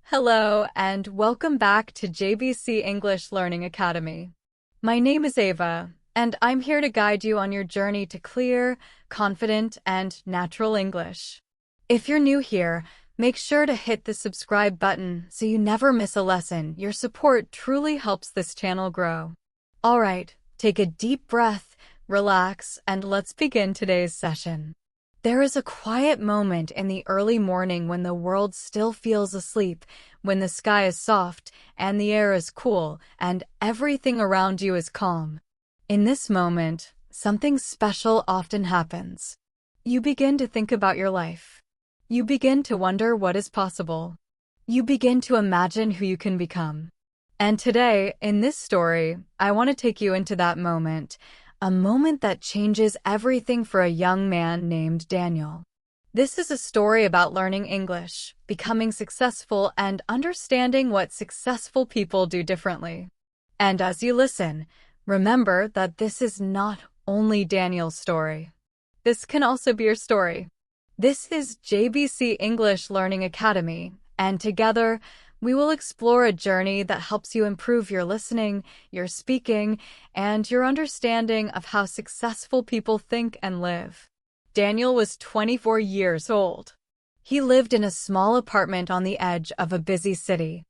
Hello, and welcome back to JBC English Learning Academy. My name is Ava, and I'm here to guide you on your journey to clear, confident, and natural English. If you're new here, make sure to hit the subscribe button so you never miss a lesson. Your support truly helps this channel grow. All right, take a deep breath, relax, and let's begin today's session. There is a quiet moment in the early morning when the world still feels asleep, when the sky is soft and the air is cool and everything around you is calm. In this moment, something special often happens. You begin to think about your life. You begin to wonder what is possible. You begin to imagine who you can become. And today, in this story, I want to take you into that moment. A moment that changes everything for a young man named Daniel. This is a story about learning English, becoming successful, and understanding what successful people do differently. And as you listen, remember that this is not only Daniel's story. This can also be your story. This is JBC English Learning Academy, and together, we will explore a journey that helps you improve your listening, your speaking, and your understanding of how successful people think and live. Daniel was 24 years old. He lived in a small apartment on the edge of a busy city.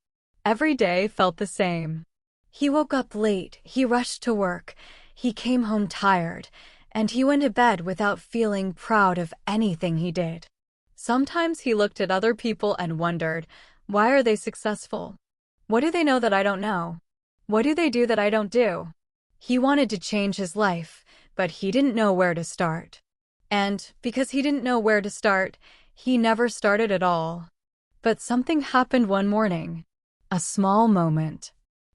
Every day felt the same. He woke up late, he rushed to work, he came home tired, and he went to bed without feeling proud of anything he did. Sometimes he looked at other people and wondered, why are they successful? What do they know that I don't know? What do they do that I don't do? He wanted to change his life, but he didn't know where to start. And because he didn't know where to start, he never started at all. But something happened one morning. A small moment.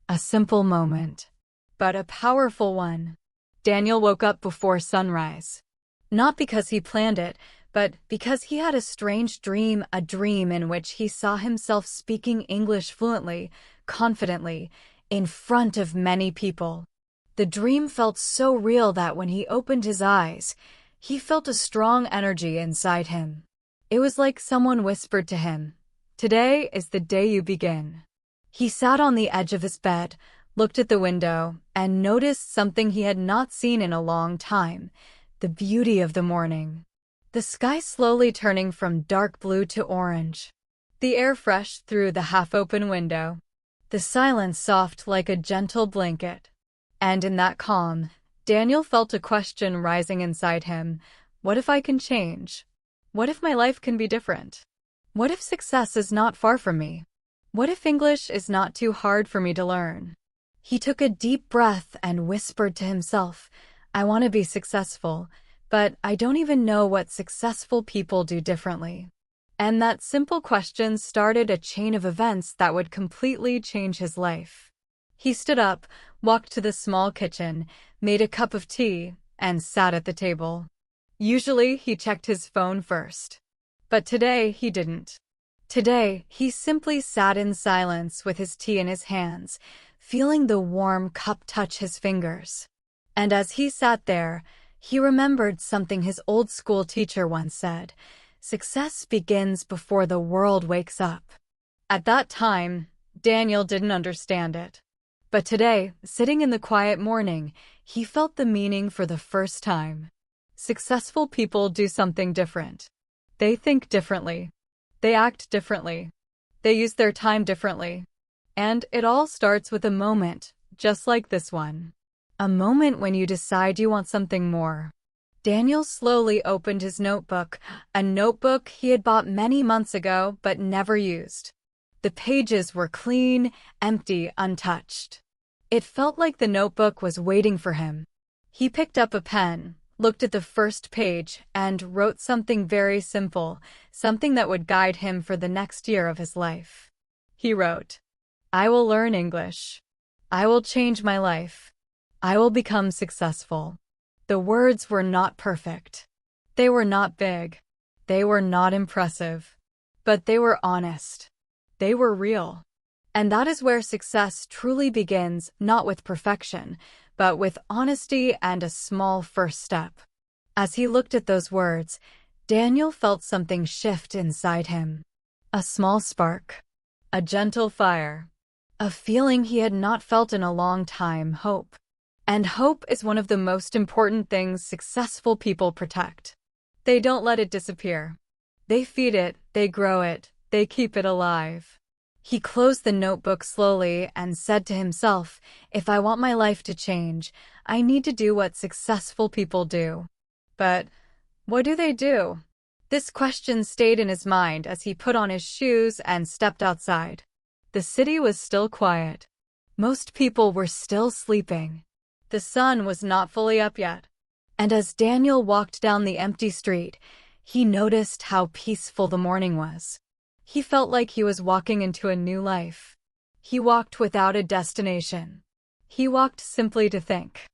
A simple moment. But a powerful one. Daniel woke up before sunrise. Not because he planned it, but because he had a strange dream, a dream in which he saw himself speaking English fluently, confidently, in front of many people. The dream felt so real that when he opened his eyes, he felt a strong energy inside him. It was like someone whispered to him, "Today is the day you begin." He sat on the edge of his bed, looked at the window, and noticed something he had not seen in a long time, the beauty of the morning. The sky slowly turning from dark blue to orange. The air fresh through the half-open window. The silence soft like a gentle blanket. And in that calm, Daniel felt a question rising inside him. What if I can change? What if my life can be different? What if success is not far from me? What if English is not too hard for me to learn? He took a deep breath and whispered to himself, I want to be successful. But I don't even know what successful people do differently. And that simple question started a chain of events that would completely change his life. He stood up, walked to the small kitchen, made a cup of tea, and sat at the table. Usually, he checked his phone first. But today, he didn't. Today, he simply sat in silence with his tea in his hands, feeling the warm cup touch his fingers. And as he sat there, he remembered something his old school teacher once said, success begins before the world wakes up. At that time, Daniel didn't understand it. But today, sitting in the quiet morning, he felt the meaning for the first time. Successful people do something different. They think differently. They act differently. They use their time differently. And it all starts with a moment, just like this one. A moment when you decide you want something more. Daniel slowly opened his notebook, a notebook he had bought many months ago but never used. The pages were clean, empty, untouched. It felt like the notebook was waiting for him. He picked up a pen, looked at the first page, and wrote something very simple, something that would guide him for the next year of his life. He wrote, I will learn English. I will change my life. I will become successful. The words were not perfect. They were not big. They were not impressive. But they were honest. They were real. And that is where success truly begins, not with perfection, but with honesty and a small first step. As he looked at those words, Daniel felt something shift inside him. A small spark. a gentle fire, a feeling he had not felt in a long time, hope. And hope is one of the most important things successful people protect. They don't let it disappear. They feed it, they grow it, they keep it alive. He closed the notebook slowly and said to himself, if I want my life to change, I need to do what successful people do. But what do they do? This question stayed in his mind as he put on his shoes and stepped outside. The city was still quiet. Most people were still sleeping. The sun was not fully up yet. And as Daniel walked down the empty street, he noticed how peaceful the morning was. He felt like he was walking into a new life. He walked without a destination. He walked simply to think.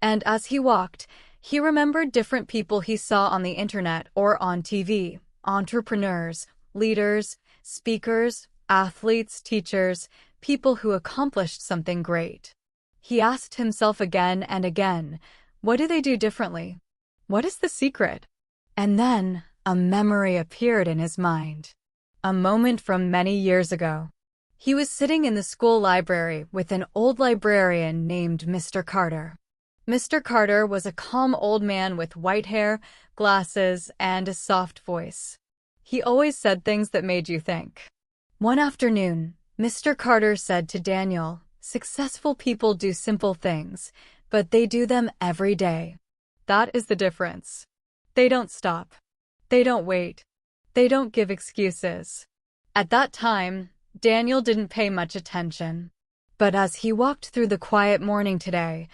And as he walked, he remembered different people he saw on the internet or on TV, entrepreneurs, leaders, speakers, athletes, teachers, people who accomplished something great. He asked himself again and again, what do they do differently? What is the secret? And then a memory appeared in his mind. A moment from many years ago. He was sitting in the school library with an old librarian named Mr. Carter. Mr. Carter was a calm old man with white hair, glasses, and a soft voice. He always said things that made you think. One afternoon, Mr. Carter said to Daniel, successful people do simple things, but they do them every day. That is the difference. They don't stop. They don't wait. They don't give excuses. At that time, Daniel didn't pay much attention. But as he walked through the quiet morning today,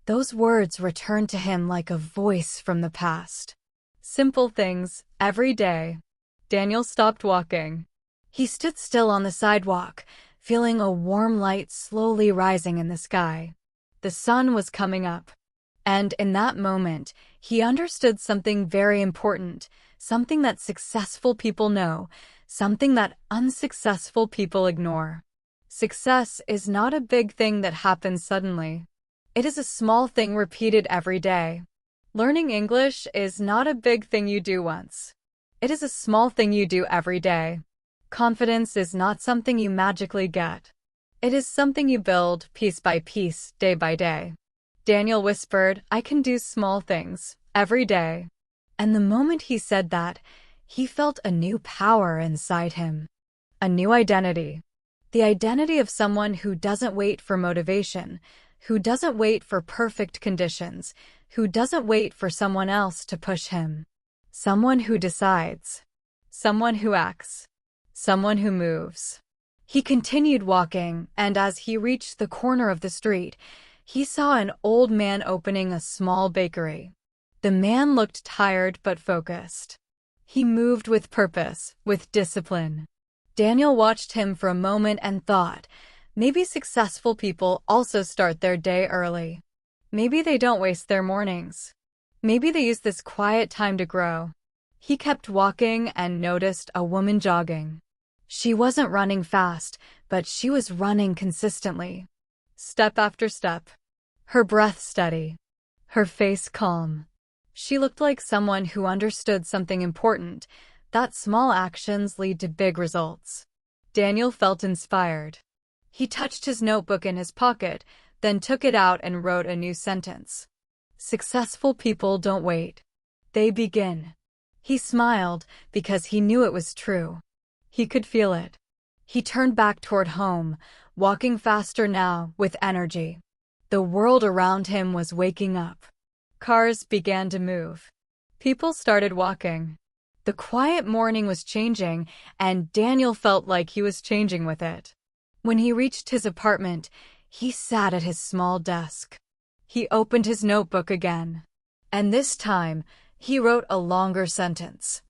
those words returned to him like a voice from the past. Simple things, every day. Daniel stopped walking. He stood still on the sidewalk, feeling a warm light slowly rising in the sky. The sun was coming up. And in that moment, he understood something very important, something that successful people know, something that unsuccessful people ignore. Success is not a big thing that happens suddenly. It is a small thing repeated every day. Learning English is not a big thing you do once. It is a small thing you do every day. Confidence is not something you magically get. It is something you build piece by piece, day by day. Daniel whispered, I can do small things, every day. And the moment he said that, he felt a new power inside him. A new identity. The identity of someone who doesn't wait for motivation, who doesn't wait for perfect conditions, who doesn't wait for someone else to push him. Someone who decides. Someone who acts. Someone who moves. He continued walking, and as he reached the corner of the street, he saw an old man opening a small bakery. The man looked tired but focused. He moved with purpose, with discipline. Daniel watched him for a moment and thought, maybe successful people also start their day early. Maybe they don't waste their mornings. Maybe they use this quiet time to grow. He kept walking and noticed a woman jogging. She wasn't running fast, but she was running consistently. Step after step. Her breath steady. Her face calm. She looked like someone who understood something important, that small actions lead to big results. Daniel felt inspired. He touched his notebook in his pocket, then took it out and wrote a new sentence. Successful people don't wait. They begin. He smiled because he knew it was true. He could feel it. He turned back toward home, walking faster now, with energy. The world around him was waking up. Cars began to move. People started walking. The quiet morning was changing, and Daniel felt like he was changing with it. When he reached his apartment, he sat at his small desk. He opened his notebook again. And this time, he wrote a longer sentence.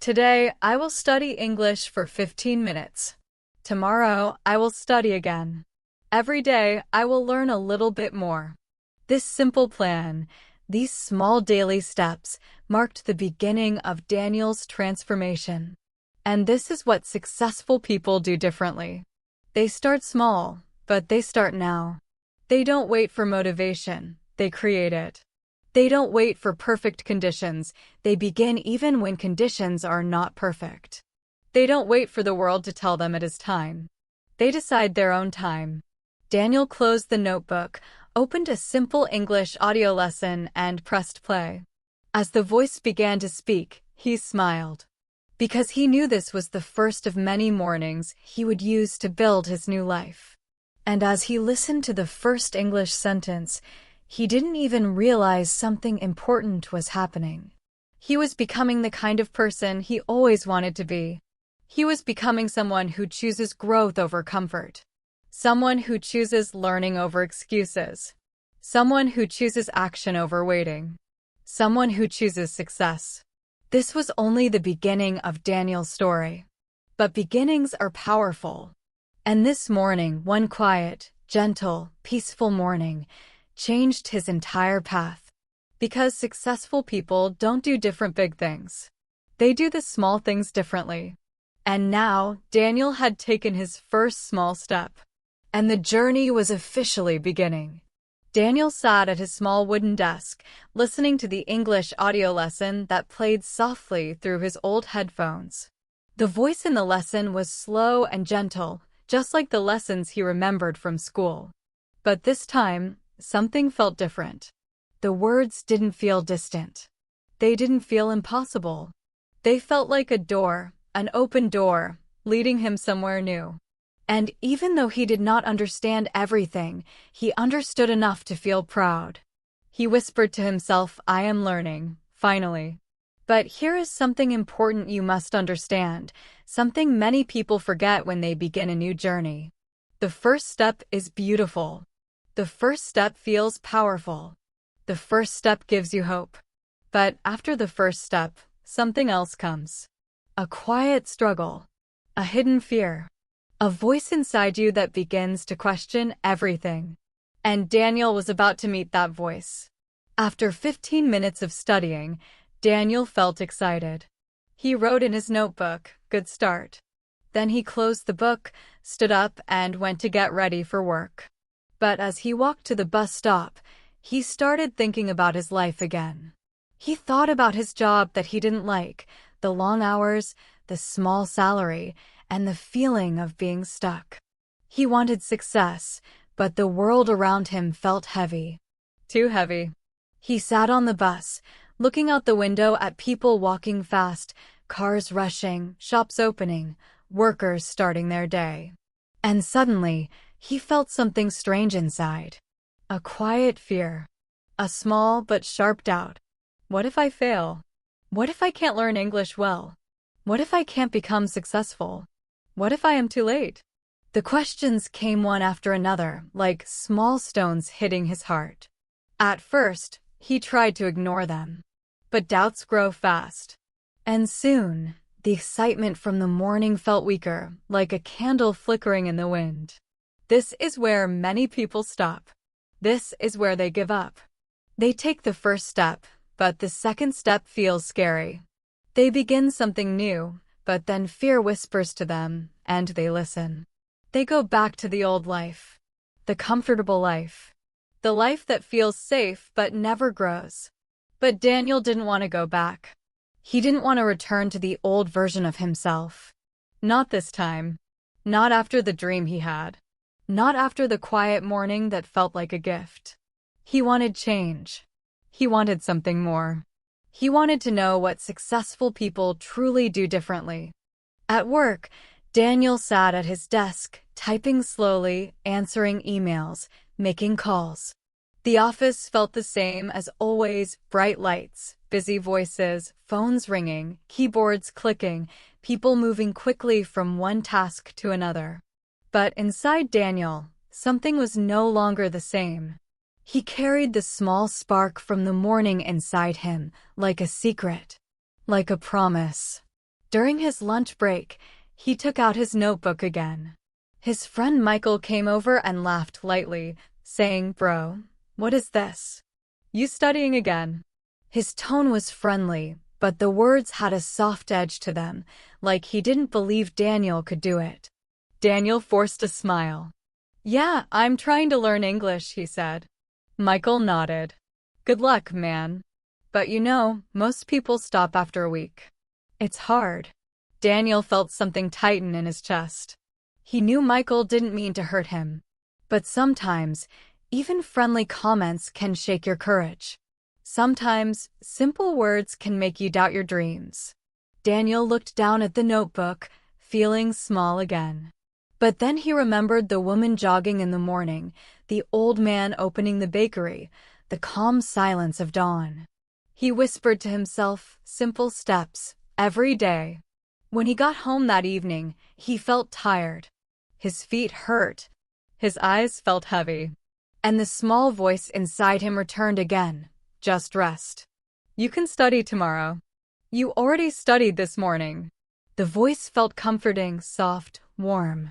Today, I will study English for 15 minutes. Tomorrow, I will study again. Every day, I will learn a little bit more. This simple plan, these small daily steps, marked the beginning of Daniel's transformation. And this is what successful people do differently. They start small, but they start now. They don't wait for motivation, they create it. They don't wait for perfect conditions, they begin even when conditions are not perfect. They don't wait for the world to tell them it is time. They decide their own time. Daniel closed the notebook, opened a simple English audio lesson, and pressed play. As the voice began to speak, he smiled. Because he knew this was the first of many mornings he would use to build his new life. And as he listened to the first English sentence, he didn't even realize something important was happening. He was becoming the kind of person he always wanted to be. He was becoming someone who chooses growth over comfort. Someone who chooses learning over excuses. Someone who chooses action over waiting. Someone who chooses success. This was only the beginning of Daniel's story. But beginnings are powerful. And this morning, one quiet, gentle, peaceful morning, changed his entire path. Because successful people don't do different big things. They do the small things differently. And now, Daniel had taken his first small step. And the journey was officially beginning. Daniel sat at his small wooden desk, listening to the English audio lesson that played softly through his old headphones. The voice in the lesson was slow and gentle, just like the lessons he remembered from school. But this time, something felt different. The words didn't feel distant. They didn't feel impossible. They felt like a door, an open door, leading him somewhere new. And even though he did not understand everything, he understood enough to feel proud. He whispered to himself, "I am learning, finally." But here is something important you must understand, something many people forget when they begin a new journey. The first step is beautiful. The first step feels powerful. The first step gives you hope. But after the first step, something else comes. A quiet struggle. A hidden fear. A voice inside you that begins to question everything. And Daniel was about to meet that voice. After 15 minutes of studying, Daniel felt excited. He wrote in his notebook, "Good start." Then he closed the book, stood up, and went to get ready for work. But as he walked to the bus stop, he started thinking about his life again. He thought about his job that he didn't like, the long hours, the small salary, and the feeling of being stuck. He wanted success, but the world around him felt heavy. Too heavy. He sat on the bus, looking out the window at people walking fast, cars rushing, shops opening, workers starting their day. And suddenly, he felt something strange inside. A quiet fear. A small but sharp doubt. What if I fail? What if I can't learn English well? What if I can't become successful? What if I am too late? The questions came one after another, like small stones hitting his heart. At first, he tried to ignore them. But doubts grow fast. And soon, the excitement from the morning felt weaker, like a candle flickering in the wind. This is where many people stop. This is where they give up. They take the first step, but the second step feels scary. They begin something new, but then fear whispers to them, and they listen. They go back to the old life. The comfortable life. The life that feels safe but never grows. But Daniel didn't want to go back. He didn't want to return to the old version of himself. Not this time. Not after the dream he had. Not after the quiet morning that felt like a gift. He wanted change. He wanted something more. He wanted to know what successful people truly do differently. At work, Daniel sat at his desk, typing slowly, answering emails, making calls. The office felt the same as always: bright lights, busy voices, phones ringing, keyboards clicking, people moving quickly from one task to another. But inside Daniel, something was no longer the same. He carried the small spark from the morning inside him, like a secret, like a promise. During his lunch break, he took out his notebook again. His friend Michael came over and laughed lightly, saying, "Bro, what is this? You studying again?" His tone was friendly, but the words had a soft edge to them, like he didn't believe Daniel could do it. Daniel forced a smile. "Yeah, I'm trying to learn English," he said. Michael nodded. "Good luck, man. But you know, most people stop after a week. It's hard." Daniel felt something tighten in his chest. He knew Michael didn't mean to hurt him. But sometimes, even friendly comments can shake your courage. Sometimes, simple words can make you doubt your dreams. Daniel looked down at the notebook, feeling small again. But then he remembered the woman jogging in the morning, the old man opening the bakery, the calm silence of dawn. He whispered to himself, simple steps, every day. When he got home that evening, he felt tired. His feet hurt. His eyes felt heavy. And the small voice inside him returned again. Just rest. You can study tomorrow. You already studied this morning. The voice felt comforting, soft, warm.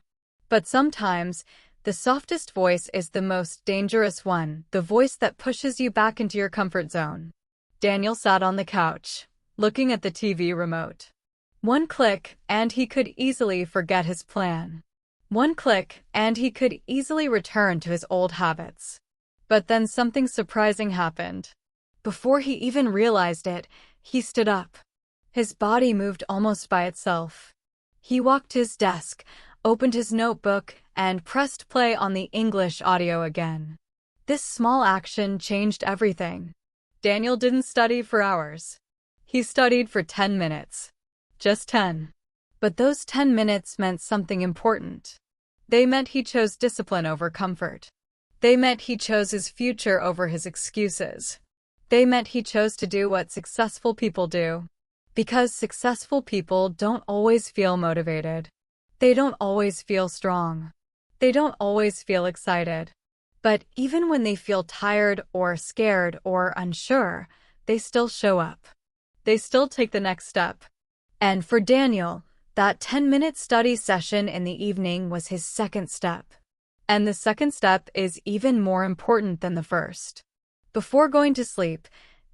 But sometimes, the softest voice is the most dangerous one, the voice that pushes you back into your comfort zone. Daniel sat on the couch, looking at the TV remote. One click, and he could easily forget his plan. One click, and he could easily return to his old habits. But then something surprising happened. Before he even realized it, he stood up. His body moved almost by itself. He walked to his desk, opened his notebook, and pressed play on the English audio again. This small action changed everything. Daniel didn't study for hours. He studied for 10 minutes. Just 10. But those 10 minutes meant something important. They meant he chose discipline over comfort. They meant he chose his future over his excuses. They meant he chose to do what successful people do. Because successful people don't always feel motivated. They don't always feel strong. They don't always feel excited. But even when they feel tired or scared or unsure, they still show up. They still take the next step. And for Daniel, that 10-minute study session in the evening was his second step. And the second step is even more important than the first. Before going to sleep,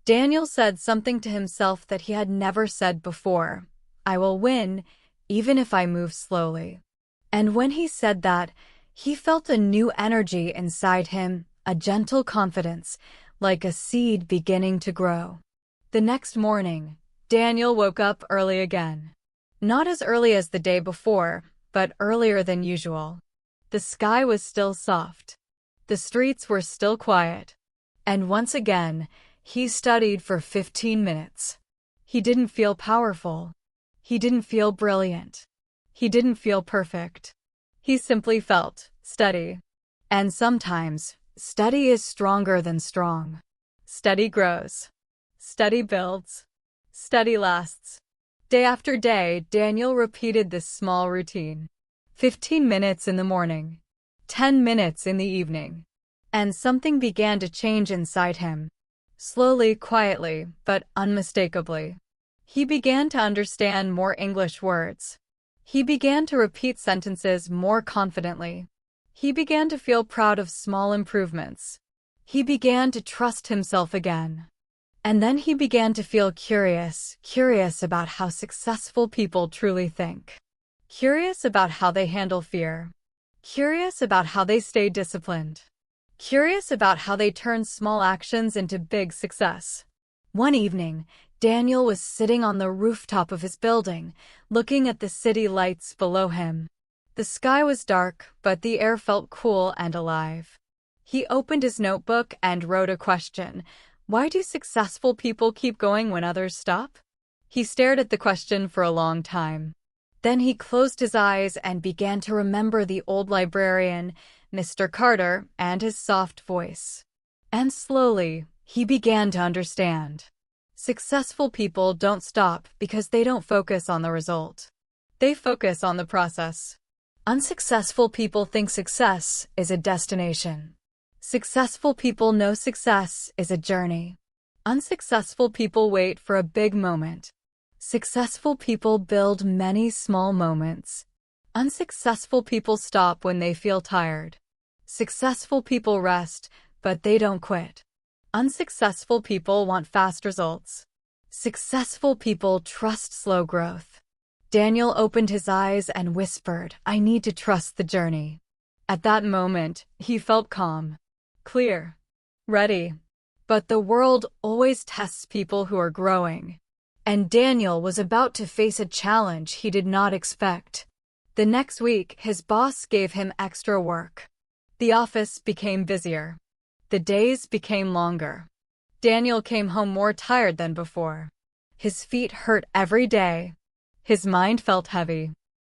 Daniel said something to himself that he had never said before. I will win, even if I move slowly. And when he said that, he felt a new energy inside him, a gentle confidence, like a seed beginning to grow. The next morning, Daniel woke up early again. Not as early as the day before, but earlier than usual. The sky was still soft. The streets were still quiet. And once again, he studied for 15 minutes. He didn't feel powerful. He didn't feel brilliant. He didn't feel perfect. He simply felt steady. And sometimes, steady is stronger than strong. Steady grows. Steady builds. Steady lasts. Day after day, Daniel repeated this small routine. 15 minutes in the morning. 10 minutes in the evening. And something began to change inside him. Slowly, quietly, but unmistakably. He began to understand more English words. He began to repeat sentences more confidently. He began to feel proud of small improvements. He began to trust himself again. And then he began to feel curious about how successful people truly think. Curious about how they handle fear. Curious about how they stay disciplined. Curious about how they turn small actions into big success. One evening, Daniel was sitting on the rooftop of his building, looking at the city lights below him. The sky was dark, but the air felt cool and alive. He opened his notebook and wrote a question. Why do successful people keep going when others stop? He stared at the question for a long time. Then he closed his eyes and began to remember the old librarian, Mr. Carter, and his soft voice. And slowly, he began to understand. Successful people don't stop because they don't focus on the result. They focus on the process. Unsuccessful people think success is a destination. Successful people know success is a journey. Unsuccessful people wait for a big moment. Successful people build many small moments. Unsuccessful people stop when they feel tired. Successful people rest, but they don't quit. Unsuccessful people want fast results. Successful people trust slow growth. Daniel opened his eyes and whispered, I need to trust the journey. At that moment, he felt calm, clear, ready. But the world always tests people who are growing. And Daniel was about to face a challenge he did not expect. The next week, his boss gave him extra work. The office became busier. The days became longer. Daniel came home more tired than before. His feet hurt every day. His mind felt heavy.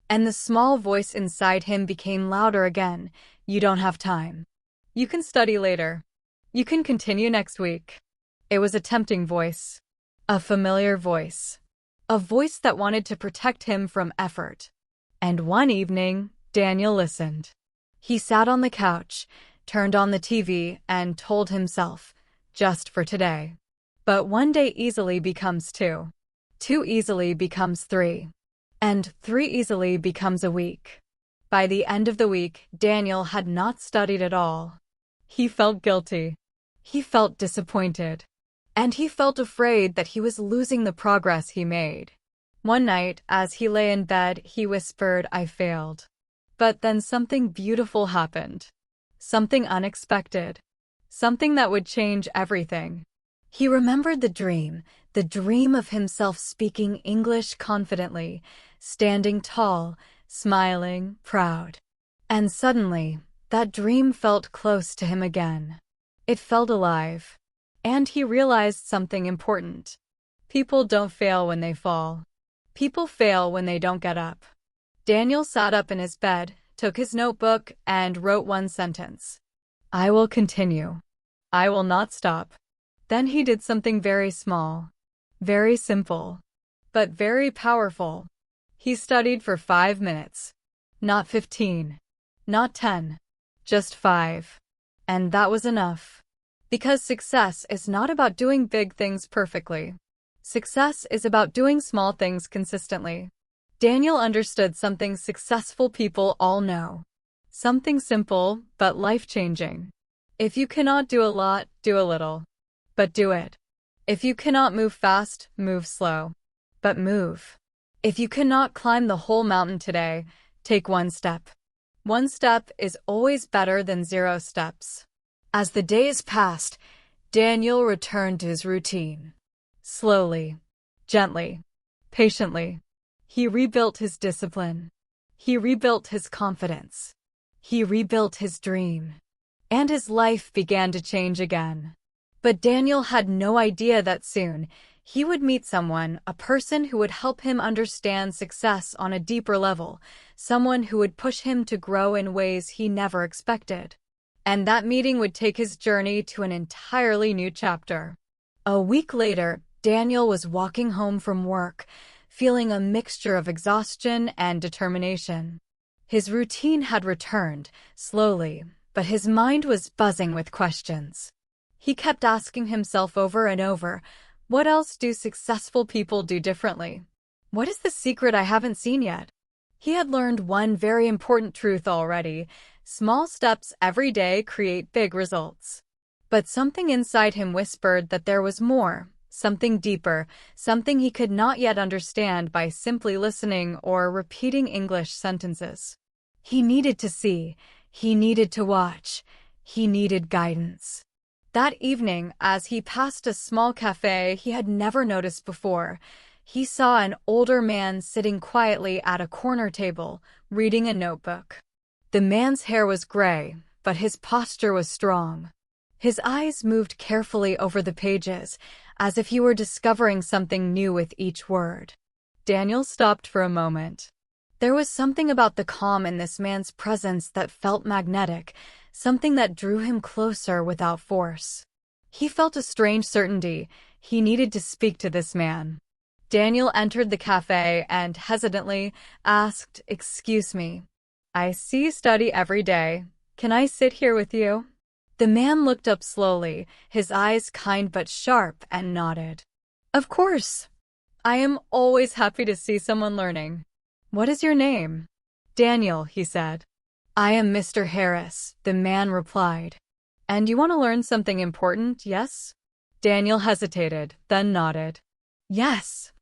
And the small voice inside him became louder again. You don't have time. You can study later. You can continue next week. It was a tempting voice. A familiar voice. A voice that wanted to protect him from effort. And one evening, Daniel listened. He sat on the couch, turned on the TV, and told himself, just for today. But one day easily becomes two. Two easily becomes three. And 3 easily becomes a week. By the end of the week, Daniel had not studied at all. He felt guilty. He felt disappointed. And he felt afraid that he was losing the progress he made. One night, as he lay in bed, he whispered, I failed. But then something beautiful happened. Something unexpected. Something that would change everything. He remembered the dream of himself speaking English confidently, standing tall, smiling, proud. And suddenly, that dream felt close to him again. It felt alive. And he realized something important. People don't fail when they fall. People fail when they don't get up. Daniel sat up in his bed, took his notebook, and wrote one sentence. I will continue. I will not stop. Then he did something very small, very simple, but very powerful. He studied for 5 minutes. Not 15. Not 10. Just 5. And that was enough. Because success is not about doing big things perfectly. Success is about doing small things consistently. Daniel understood something successful people all know. Something simple, but life-changing. If you cannot do a lot, do a little. But do it. If you cannot move fast, move slow. But move. If you cannot climb the whole mountain today, take 1 step. 1 step is always better than 0 steps. As the days passed, Daniel returned to his routine. Slowly, gently, patiently. He rebuilt his discipline. He rebuilt his confidence. He rebuilt his dream. And his life began to change again. But Daniel had no idea that soon he would meet someone, a person who would help him understand success on a deeper level, someone who would push him to grow in ways he never expected. And that meeting would take his journey to an entirely new chapter. A week later, Daniel was walking home from work, feeling a mixture of exhaustion and determination. His routine had returned, slowly, but his mind was buzzing with questions. He kept asking himself over and over, what else do successful people do differently? What is the secret I haven't seen yet? He had learned one very important truth already. Small steps every day create big results. But something inside him whispered that there was more, something deeper, something he could not yet understand by simply listening or repeating English sentences. He needed to see, he needed to watch, he needed guidance. That evening, as he passed a small cafe he had never noticed before, he saw an older man sitting quietly at a corner table, reading a notebook. The man's hair was gray, but his posture was strong. His eyes moved carefully over the pages, as if he were discovering something new with each word. Daniel stopped for a moment. There was something about the calm in this man's presence that felt magnetic, something that drew him closer without force. He felt a strange certainty. He needed to speak to this man. Daniel entered the cafe and hesitantly asked, "Excuse me. I see you study every day. Can I sit here with you?" The man looked up slowly, his eyes kind but sharp, and nodded. "Of course. I am always happy to see someone learning. What is your name?" "Daniel," he said. "I am Mr. Harris," the man replied. "And you want to learn something important, yes?" Daniel hesitated, then nodded. "Yes.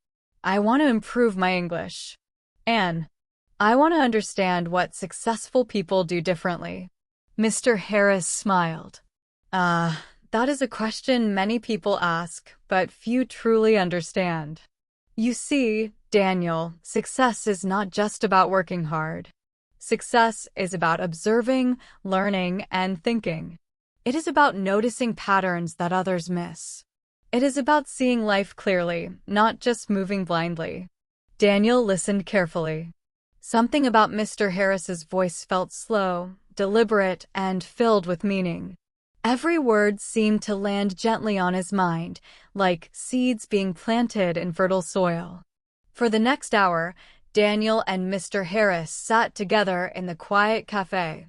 I want to improve my English. And I want to understand what successful people do differently." Mr. Harris smiled. That is a question many people ask, but few truly understand. You see, Daniel, success is not just about working hard. Success is about observing, learning, and thinking. It is about noticing patterns that others miss. It is about seeing life clearly, not just moving blindly. Daniel listened carefully. Something about Mr. Harris's voice felt slow, deliberate, and filled with meaning. Every word seemed to land gently on his mind, like seeds being planted in fertile soil. For the next hour, Daniel and Mr. Harris sat together in the quiet cafe.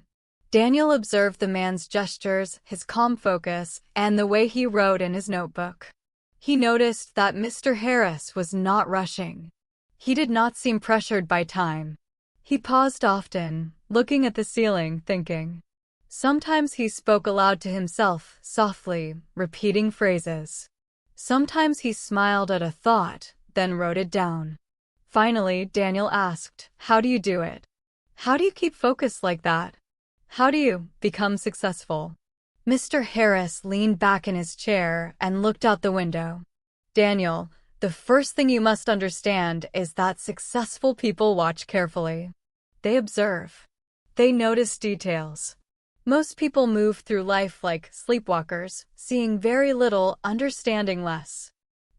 Daniel observed the man's gestures, his calm focus, and the way he wrote in his notebook. He noticed that Mr. Harris was not rushing. He did not seem pressured by time. He paused often, looking at the ceiling, thinking. Sometimes he spoke aloud to himself, softly, repeating phrases. Sometimes he smiled at a thought, then wrote it down. Finally, Daniel asked, "How do you do it? How do you keep focused like that? How do you become successful?" Mr. Harris leaned back in his chair and looked out the window. "Daniel, the first thing you must understand is that successful people watch carefully. They observe. They notice details. Most people move through life like sleepwalkers, seeing very little, understanding less.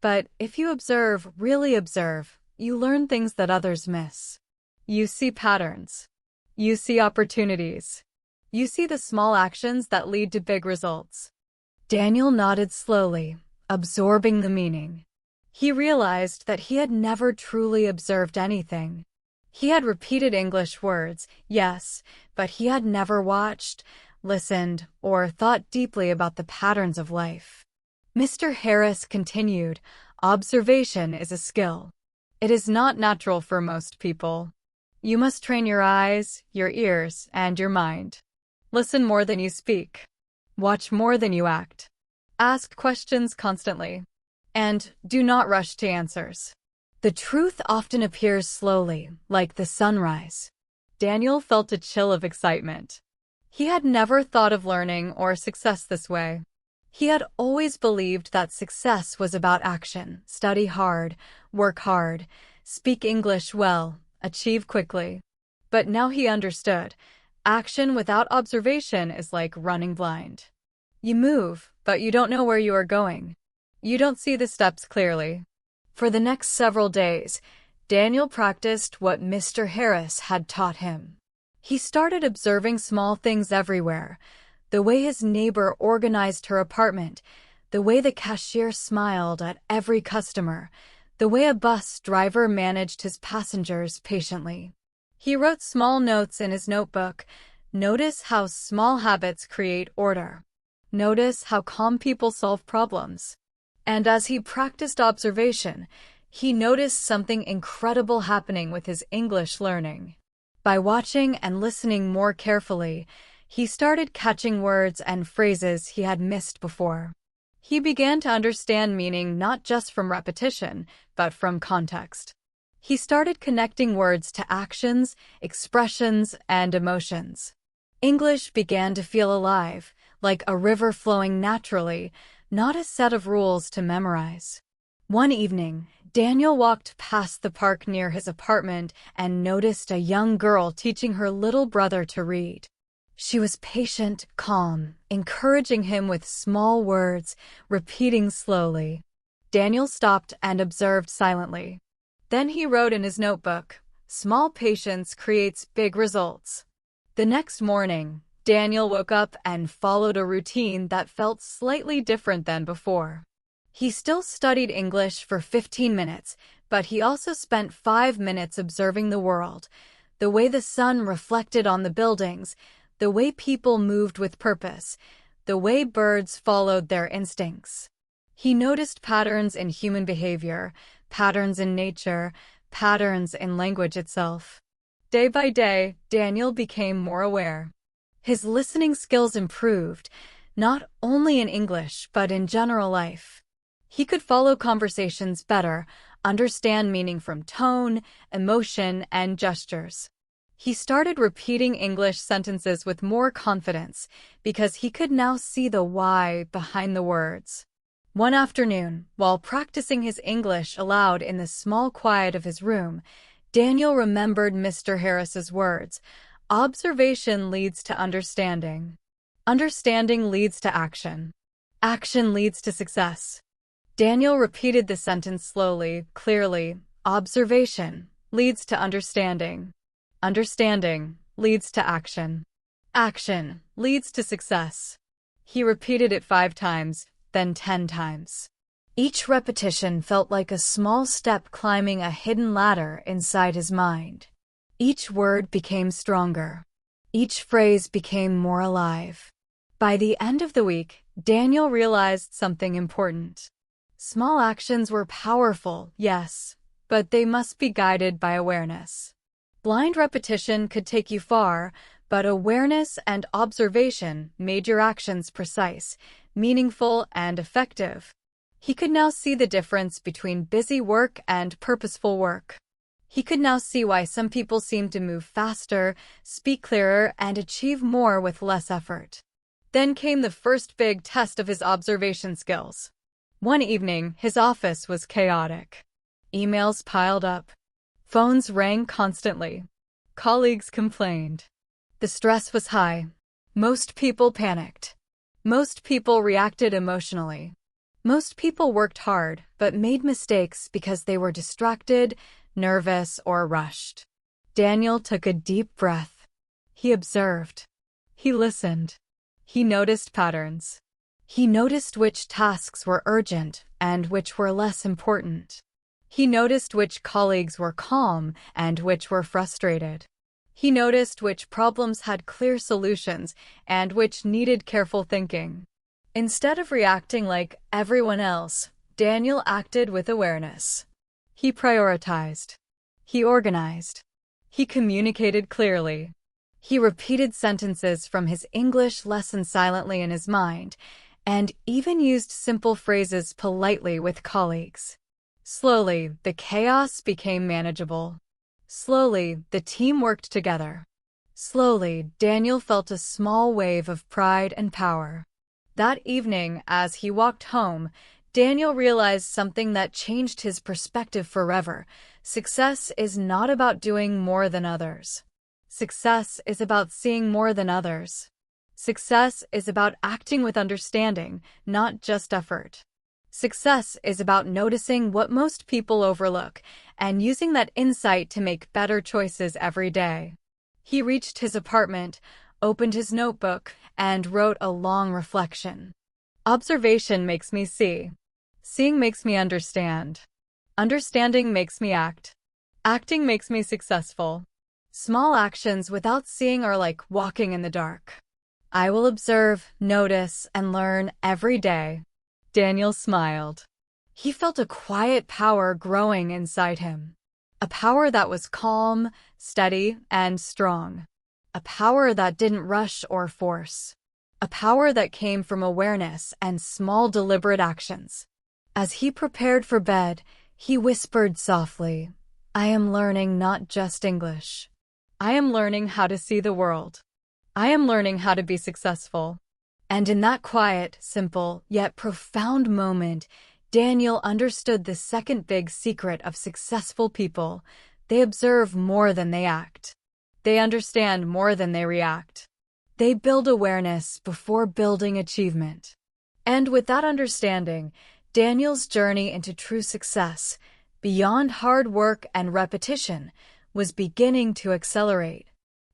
But if you observe, really observe, you learn things that others miss. You see patterns. You see opportunities. You see the small actions that lead to big results." Daniel nodded slowly, absorbing the meaning. He realized that he had never truly observed anything. He had repeated English words, yes, but he had never watched, listened, or thought deeply about the patterns of life. Mr. Harris continued, "Observation is a skill. It is not natural for most people. You must train your eyes, your ears, and your mind. Listen more than you speak. Watch more than you act. Ask questions constantly. And do not rush to answers. The truth often appears slowly, like the sunrise." Daniel felt a chill of excitement. He had never thought of learning or success this way. He had always believed that success was about action, study hard, work hard, speak English well, achieve quickly. But now he understood. Action without observation is like running blind. You move, but you don't know where you are going. You don't see the steps clearly. For the next several days, Daniel practiced what Mr. Harris had taught him. He started observing small things everywhere: the way his neighbor organized her apartment, the way the cashier smiled at every customer, the way a bus driver managed his passengers patiently. He wrote small notes in his notebook. Notice how small habits create order. Notice how calm people solve problems. And as he practiced observation, he noticed something incredible happening with his English learning. By watching and listening more carefully, he started catching words and phrases he had missed before. He began to understand meaning not just from repetition, but from context. He started connecting words to actions, expressions, and emotions. English began to feel alive, like a river flowing naturally, not a set of rules to memorize. One evening, Daniel walked past the park near his apartment and noticed a young girl teaching her little brother to read. She was patient, calm, encouraging him with small words, repeating slowly. Daniel stopped and observed silently. Then he wrote in his notebook, "Small patience creates big results." The next morning, Daniel woke up and followed a routine that felt slightly different than before. He still studied English for 15 minutes, but he also spent 5 minutes observing the world, the way the sun reflected on the buildings, the way people moved with purpose, the way birds followed their instincts. He noticed patterns in human behavior, patterns in nature, patterns in language itself. Day by day, Daniel became more aware. His listening skills improved, not only in English but in general life. He could follow conversations better, understand meaning from tone, emotion, and gestures. He started repeating English sentences with more confidence because he could now see the why behind the words. One afternoon, while practicing his English aloud in the small quiet of his room, Daniel remembered Mr. Harris's words, "Observation leads to understanding. Understanding leads to action. Action leads to success." Daniel repeated the sentence slowly, clearly. Observation leads to understanding. Understanding leads to action. Action leads to success. He repeated it 5 times, then 10 times. Each repetition felt like a small step climbing a hidden ladder inside his mind. Each word became stronger. Each phrase became more alive. By the end of the week, Daniel realized something important. Small actions were powerful, yes, but they must be guided by awareness. Blind repetition could take you far, but awareness and observation made your actions precise, meaningful, and effective. He could now see the difference between busy work and purposeful work. He could now see why some people seem to move faster, speak clearer, and achieve more with less effort. Then came the first big test of his observation skills. One evening, his office was chaotic. Emails piled up. Phones rang constantly. Colleagues complained. The stress was high. Most people panicked. Most people reacted emotionally. Most people worked hard, but made mistakes because they were distracted, nervous, or rushed. Daniel took a deep breath. He observed. He listened. He noticed patterns. He noticed which tasks were urgent and which were less important. He noticed which colleagues were calm and which were frustrated. He noticed which problems had clear solutions and which needed careful thinking. Instead of reacting like everyone else, Daniel acted with awareness. He prioritized. He organized. He communicated clearly. He repeated sentences from his English lesson silently in his mind, and even used simple phrases politely with colleagues. Slowly, the chaos became manageable. Slowly, the team worked together. Slowly, Daniel felt a small wave of pride and power. That evening, as he walked home, Daniel realized something that changed his perspective forever. Success is not about doing more than others. Success is about seeing more than others. Success is about acting with understanding, not just effort. Success is about noticing what most people overlook and using that insight to make better choices every day. He reached his apartment, opened his notebook, and wrote a long reflection. Observation makes me see. Seeing makes me understand. Understanding makes me act. Acting makes me successful. Small actions without seeing are like walking in the dark. I will observe, notice, and learn every day. Daniel smiled. He felt a quiet power growing inside him. A power that was calm, steady, and strong. A power that didn't rush or force. A power that came from awareness and small deliberate actions. As he prepared for bed, he whispered softly, "I am learning not just English. I am learning how to see the world. I am learning how to be successful." And in that quiet, simple, yet profound moment, Daniel understood the second big secret of successful people. They observe more than they act. They understand more than they react. They build awareness before building achievement. And with that understanding, Daniel's journey into true success, beyond hard work and repetition, was beginning to accelerate.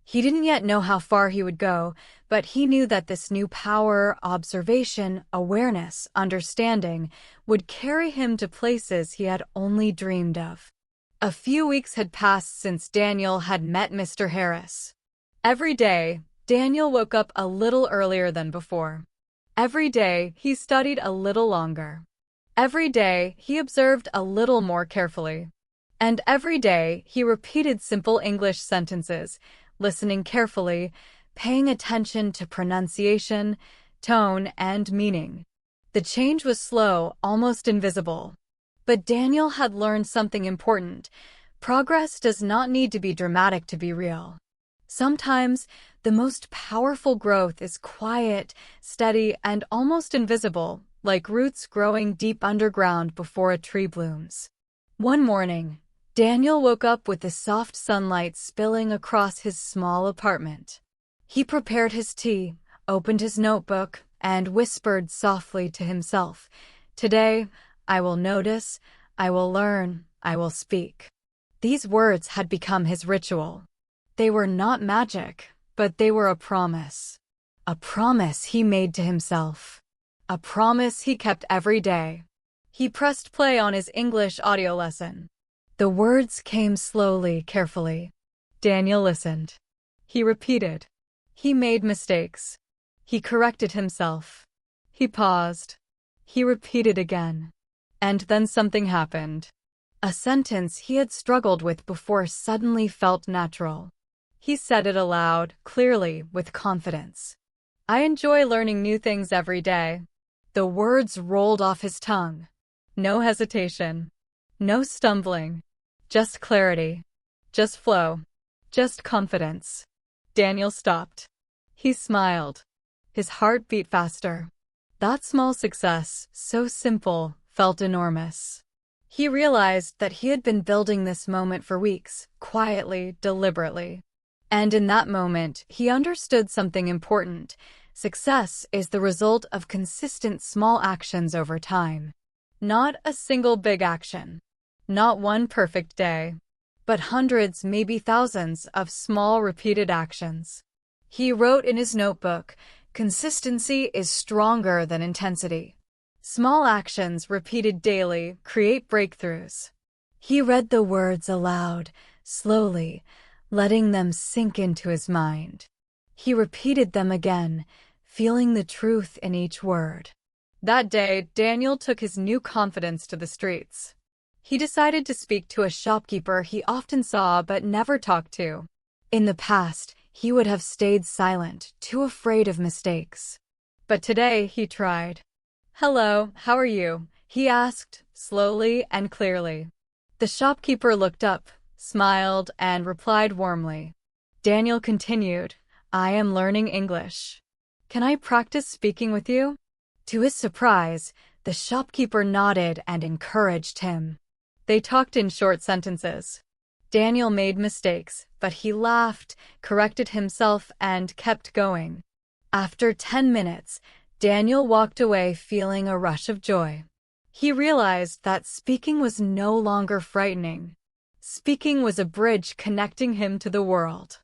He didn't yet know how far he would go, but he knew that this new power, observation, awareness, understanding, would carry him to places he had only dreamed of. A few weeks had passed since Daniel had met Mr. Harris. Every day, Daniel woke up a little earlier than before. Every day, he studied a little longer. Every day, he observed a little more carefully. And every day, he repeated simple English sentences, listening carefully, paying attention to pronunciation, tone, and meaning. The change was slow, almost invisible. But Daniel had learned something important. Progress does not need to be dramatic to be real. Sometimes, the most powerful growth is quiet, steady, and almost invisible, like roots growing deep underground before a tree blooms. One morning, Daniel woke up with the soft sunlight spilling across his small apartment. He prepared his tea, opened his notebook, and whispered softly to himself, "Today, I will notice, I will learn, I will speak." These words had become his ritual. They were not magic, but they were a promise. A promise he made to himself. A promise he kept every day. He pressed play on his English audio lesson. The words came slowly, carefully. Daniel listened. He repeated. He made mistakes. He corrected himself. He paused. He repeated again. And then something happened. A sentence he had struggled with before suddenly felt natural. He said it aloud, clearly, with confidence. "I enjoy learning new things every day." The words rolled off his tongue. No hesitation. No stumbling. Just clarity. Just flow. Just confidence. Daniel stopped. He smiled. His heart beat faster. That small success, so simple, felt enormous. He realized that he had been building this moment for weeks, quietly, deliberately. And in that moment, he understood something important. Success is the result of consistent small actions over time. Not a single big action. Not one perfect day. But hundreds, maybe thousands, of small repeated actions. He wrote in his notebook, "Consistency is stronger than intensity." Small actions repeated daily create breakthroughs. He read the words aloud, slowly, letting them sink into his mind. He repeated them again, feeling the truth in each word. That day, Daniel took his new confidence to the streets. He decided to speak to a shopkeeper he often saw but never talked to. In the past, he would have stayed silent, too afraid of mistakes. But today, he tried. "Hello, how are you?" he asked, slowly and clearly. The shopkeeper looked up, smiled, and replied warmly. Daniel continued, "I am learning English. Can I practice speaking with you?" To his surprise, the shopkeeper nodded and encouraged him. They talked in short sentences. Daniel made mistakes, but he laughed, corrected himself, and kept going. After 10 minutes, Daniel walked away feeling a rush of joy. He realized that speaking was no longer frightening. Speaking was a bridge connecting him to the world.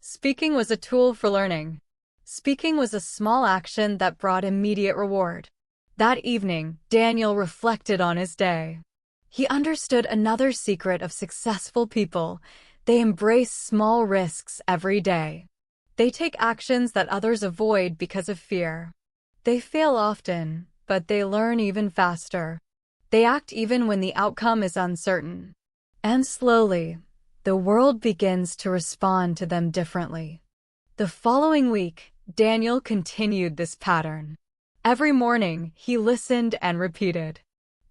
Speaking was a tool for learning. Speaking was a small action that brought immediate reward. That evening, Daniel reflected on his day. He understood another secret of successful people. They embrace small risks every day. They take actions that others avoid because of fear. They fail often, but they learn even faster. They act even when the outcome is uncertain. And slowly, the world begins to respond to them differently. The following week, Daniel continued this pattern. Every morning, he listened and repeated.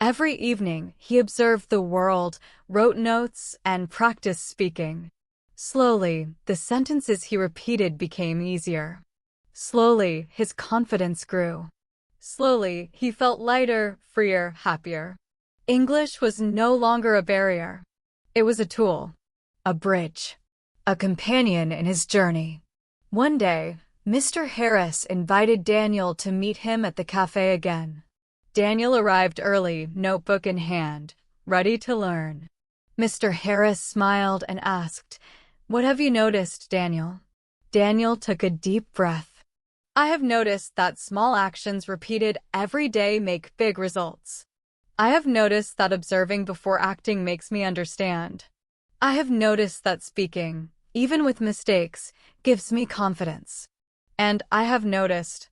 Every evening, he observed the world, wrote notes, and practiced speaking. Slowly, the sentences he repeated became easier. Slowly, his confidence grew. Slowly, he felt lighter, freer, happier. English was no longer a barrier. It was a tool, a bridge, a companion in his journey. One day, Mr. Harris invited Daniel to meet him at the cafe again. Daniel arrived early, notebook in hand, ready to learn. Mr. Harris smiled and asked, "What have you noticed, Daniel?" Daniel took a deep breath. "I have noticed that small actions repeated every day make big results. I have noticed that observing before acting makes me understand. I have noticed that speaking, even with mistakes, gives me confidence. And I have noticed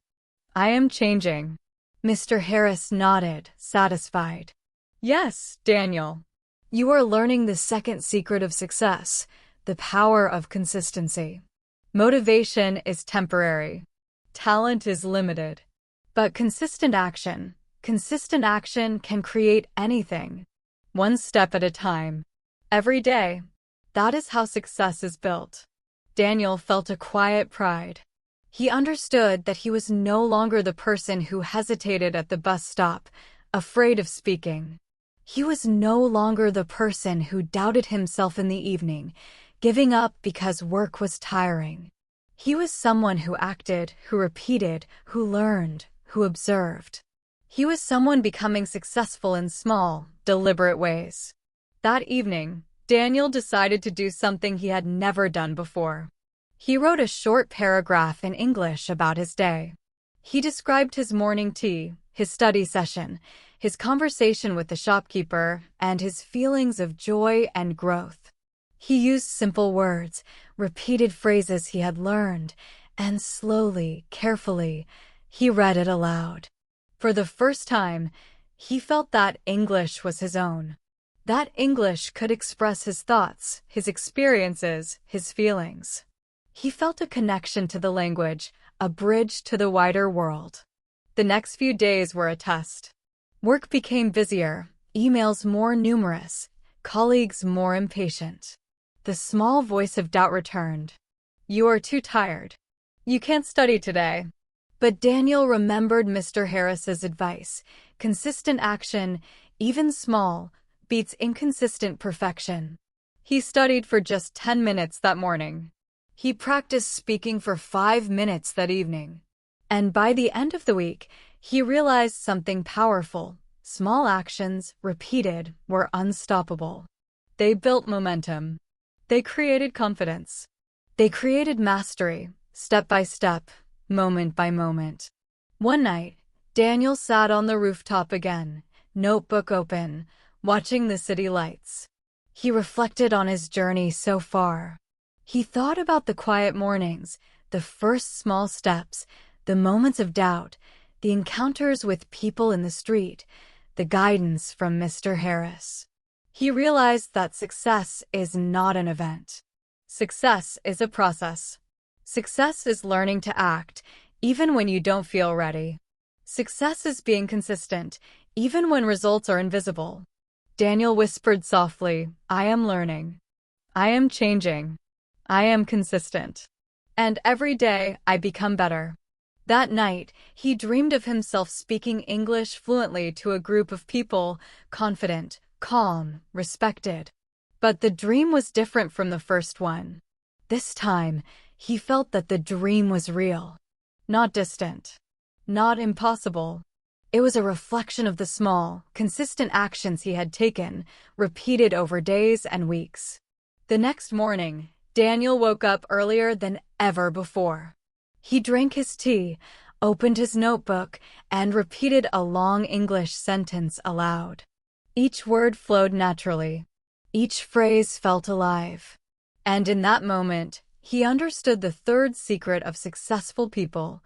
I am changing." Mr. Harris nodded, satisfied. "Yes, Daniel. You are learning the second secret of success, the power of consistency. Motivation is temporary. Talent is limited. But consistent action can create anything. One step at a time. Every day. That is how success is built." Daniel felt a quiet pride. He understood that he was no longer the person who hesitated at the bus stop, afraid of speaking. He was no longer the person who doubted himself in the evening, giving up because work was tiring. He was someone who acted, who repeated, who learned, who observed. He was someone becoming successful in small, deliberate ways. That evening, Daniel decided to do something he had never done before. He wrote a short paragraph in English about his day. He described his morning tea, his study session, his conversation with the shopkeeper, and his feelings of joy and growth. He used simple words, repeated phrases he had learned, and slowly, carefully, he read it aloud. For the first time, he felt that English was his own. That English could express his thoughts, his experiences, his feelings. He felt a connection to the language, a bridge to the wider world. The next few days were a test. Work became busier, emails more numerous, colleagues more impatient. The small voice of doubt returned. "You are too tired. You can't study today." But Daniel remembered Mr. Harris's advice. Consistent action, even small, beats inconsistent perfection. He studied for just 10 minutes that morning. He practiced speaking for 5 minutes that evening. And by the end of the week, he realized something powerful. Small actions, repeated, were unstoppable. They built momentum. They created confidence. They created mastery, step by step, moment by moment. One night, Daniel sat on the rooftop again, notebook open, watching the city lights. He reflected on his journey so far. He thought about the quiet mornings, the first small steps, the moments of doubt, the encounters with people in the street, the guidance from Mr. Harris. He realized that success is not an event. Success is a process. Success is learning to act, even when you don't feel ready. Success is being consistent, even when results are invisible. Daniel whispered softly, "I am learning. I am changing. I am consistent. And every day I become better." That night, he dreamed of himself speaking English fluently to a group of people, confident, calm, respected. But the dream was different from the first one. This time, he felt that the dream was real. Not distant. Not impossible. It was a reflection of the small, consistent actions he had taken, repeated over days and weeks. The next morning, Daniel woke up earlier than ever before. He drank his tea, opened his notebook, and repeated a long English sentence aloud. Each word flowed naturally. Each phrase felt alive. And in that moment, he understood the third secret of successful people.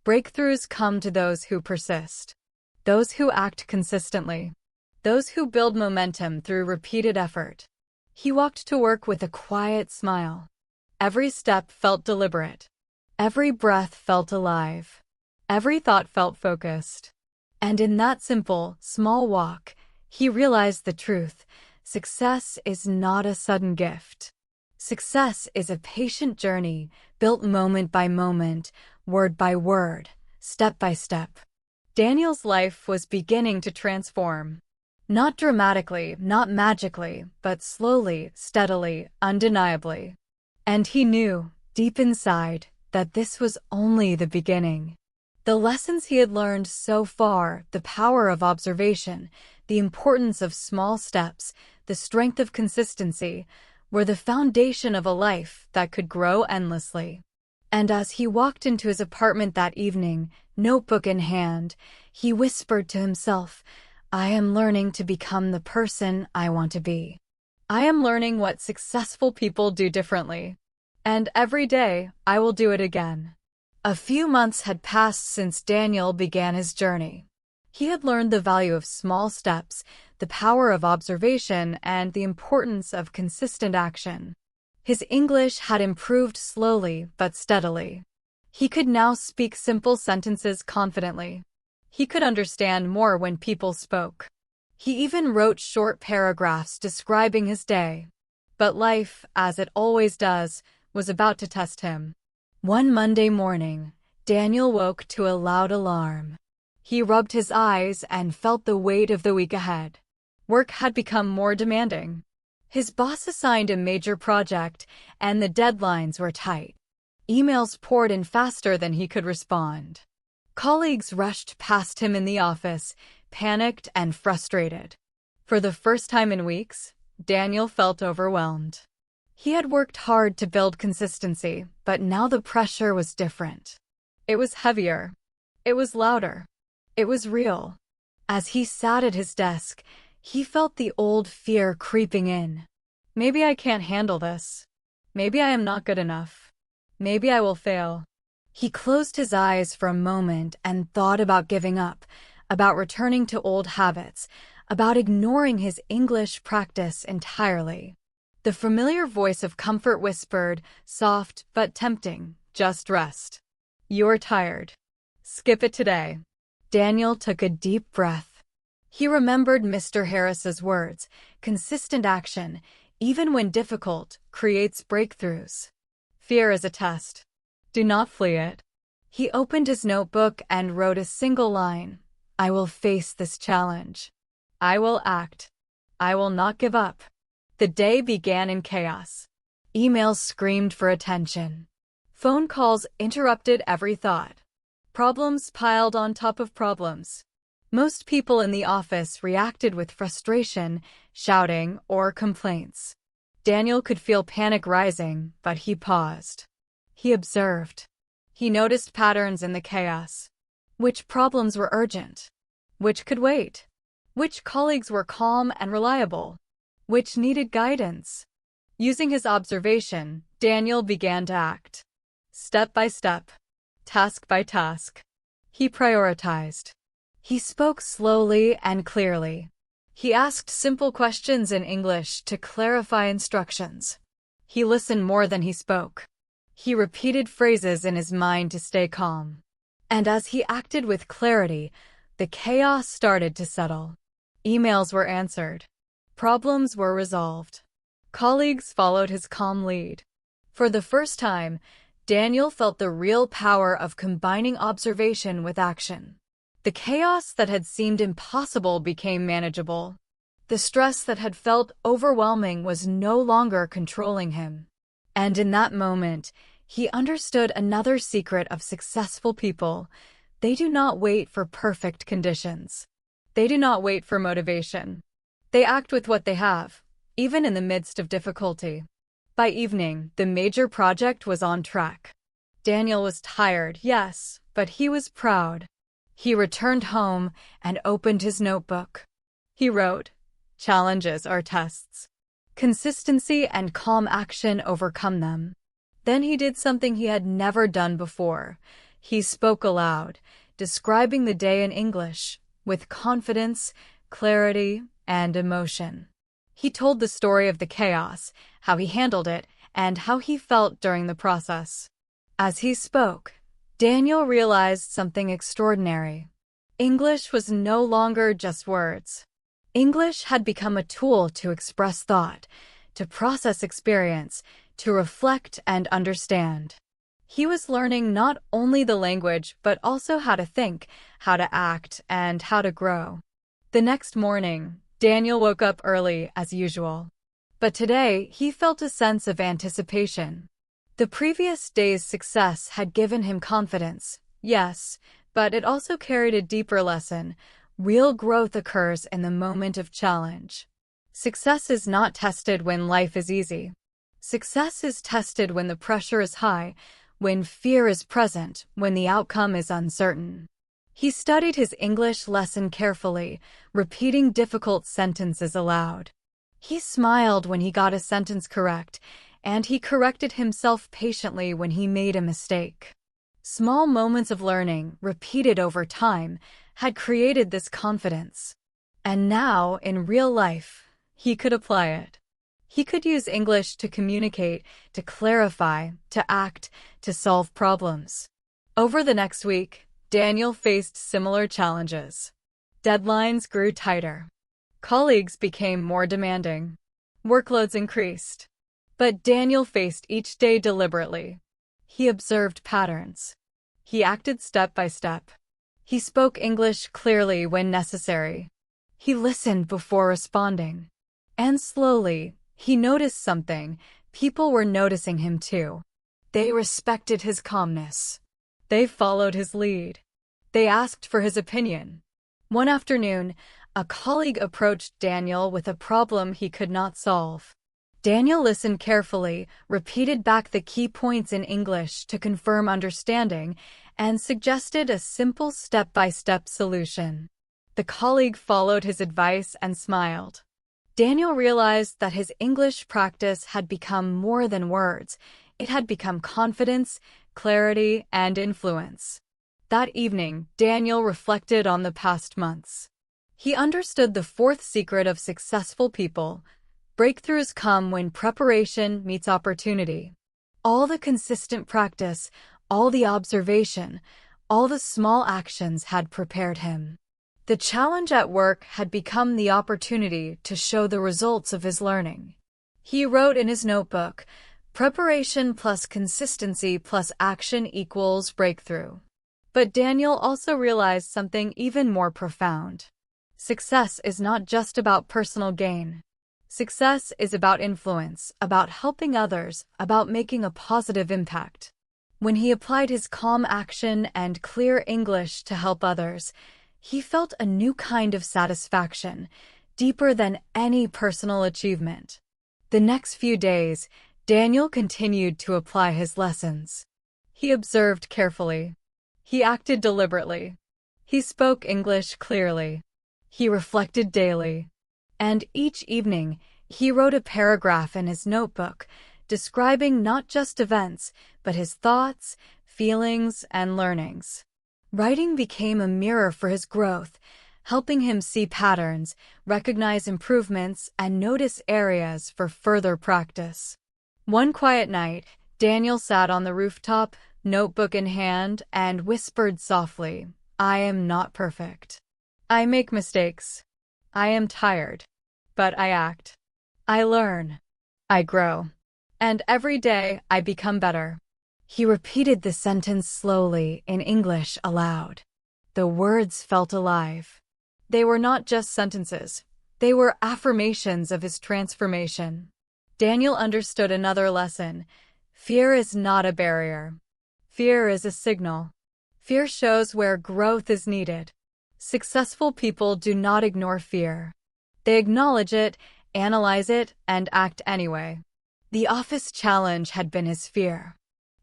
Breakthroughs come to those who persist. Those who act consistently. Those who build momentum through repeated effort. He walked to work with a quiet smile. Every step felt deliberate. Every breath felt alive. Every thought felt focused. And in that simple, small walk, he realized the truth. Success is not a sudden gift. Success is a patient journey, built moment by moment, word by word, step by step. Daniel's life was beginning to transform. Not dramatically, not magically, but slowly, steadily, undeniably. And he knew, deep inside, that this was only the beginning. The lessons he had learned so far, the power of observation, the importance of small steps, the strength of consistency, were the foundation of a life that could grow endlessly. And as he walked into his apartment that evening, notebook in hand, he whispered to himself, "I am learning to become the person I want to be. I am learning what successful people do differently. And every day, I will do it again." A few months had passed since Daniel began his journey. He had learned the value of small steps, the power of observation, and the importance of consistent action. His English had improved slowly but steadily. He could now speak simple sentences confidently. He could understand more when people spoke. He even wrote short paragraphs describing his day. But life, as it always does, was about to test him. One Monday morning, Daniel woke to a loud alarm. He rubbed his eyes and felt the weight of the week ahead. Work had become more demanding. His boss assigned a major project, and the deadlines were tight. Emails poured in faster than he could respond. Colleagues rushed past him in the office, panicked and frustrated. For the first time in weeks, Daniel felt overwhelmed. He had worked hard to build consistency, but now the pressure was different. It was heavier. It was louder. It was real. As he sat at his desk, he felt the old fear creeping in. Maybe I can't handle this. Maybe I am not good enough. Maybe I will fail. He closed his eyes for a moment and thought about giving up, about returning to old habits, about ignoring his English practice entirely. The familiar voice of comfort whispered, soft but tempting, just rest. You're tired. Skip it today. Daniel took a deep breath. He remembered Mr. Harris's words, consistent action, even when difficult, creates breakthroughs. Fear is a test. Do not flee it. He opened his notebook and wrote a single line. I will face this challenge. I will act. I will not give up. The day began in chaos. Emails screamed for attention. Phone calls interrupted every thought. Problems piled on top of problems. Most people in the office reacted with frustration, shouting, or complaints. Daniel could feel panic rising, but he paused. He observed. He noticed patterns in the chaos. Which problems were urgent? Which could wait? Which colleagues were calm and reliable? Which needed guidance? Using his observation, Daniel began to act. Step by step. Task by task. He prioritized. He spoke slowly and clearly. He asked simple questions in English to clarify instructions. He listened more than he spoke. He repeated phrases in his mind to stay calm. And as he acted with clarity, the chaos started to settle. Emails were answered. Problems were resolved. Colleagues followed his calm lead. For the first time, Daniel felt the real power of combining observation with action. The chaos that had seemed impossible became manageable. The stress that had felt overwhelming was no longer controlling him. And in that moment, he understood another secret of successful people. They do not wait for perfect conditions. They do not wait for motivation. They act with what they have, even in the midst of difficulty. By evening, the major project was on track. Daniel was tired, yes, but he was proud. He returned home and opened his notebook. He wrote, "Challenges are tests. Consistency and calm action overcome them." Then he did something he had never done before. He spoke aloud, describing the day in English, with confidence, clarity, and emotion. He told the story of the chaos, how he handled it, and how he felt during the process. As he spoke, Daniel realized something extraordinary. English was no longer just words. English had become a tool to express thought, to process experience, to reflect and understand. He was learning not only the language, but also how to think, how to act, and how to grow. The next morning, Daniel woke up early as usual. But today, he felt a sense of anticipation. The previous day's success had given him confidence, yes, but it also carried a deeper lesson. Real growth occurs in the moment of challenge. Success is not tested when life is easy. Success is tested when the pressure is high, when fear is present, when the outcome is uncertain. He studied his English lesson carefully, repeating difficult sentences aloud. He smiled when he got a sentence correct, and he corrected himself patiently when he made a mistake. Small moments of learning, repeated over time, had created this confidence. And now, in real life, he could apply it. He could use English to communicate, to clarify, to act, to solve problems. Over the next week, Daniel faced similar challenges. Deadlines grew tighter. Colleagues became more demanding. Workloads increased. But Daniel faced each day deliberately. He observed patterns. He acted step by step. He spoke English clearly when necessary. He listened before responding. And slowly, he noticed something. People were noticing him too. They respected his calmness. They followed his lead. They asked for his opinion. One afternoon, a colleague approached Daniel with a problem he could not solve. Daniel listened carefully, repeated back the key points in English to confirm understanding, and suggested a simple step-by-step solution. The colleague followed his advice and smiled. Daniel realized that his English practice had become more than words. It had become confidence, clarity, and influence. That evening, Daniel reflected on the past months. He understood the fourth secret of successful people. Breakthroughs come when preparation meets opportunity. All the consistent practice, all the observation, all the small actions had prepared him. The challenge at work had become the opportunity to show the results of his learning. He wrote in his notebook, "Preparation plus consistency plus action equals breakthrough." But Daniel also realized something even more profound. Success is not just about personal gain. Success is about influence, about helping others, about making a positive impact. When he applied his calm action and clear English to help others, he felt a new kind of satisfaction, deeper than any personal achievement. The next few days, Daniel continued to apply his lessons. He observed carefully. He acted deliberately. He spoke English clearly. He reflected daily. And each evening, he wrote a paragraph in his notebook, describing not just events, but his thoughts, feelings, and learnings. Writing became a mirror for his growth, helping him see patterns, recognize improvements, and notice areas for further practice. One quiet night, Daniel sat on the rooftop, notebook in hand, and whispered softly, "I am not perfect. I make mistakes. I am tired. But I act. I learn. I grow. And every day I become better." He repeated the sentence slowly in English aloud. The words felt alive. They were not just sentences. They were affirmations of his transformation. Daniel understood another lesson. Fear is not a barrier. Fear is a signal. Fear shows where growth is needed. Successful people do not ignore fear. They acknowledge it, analyze it, and act anyway. The office challenge had been his fear.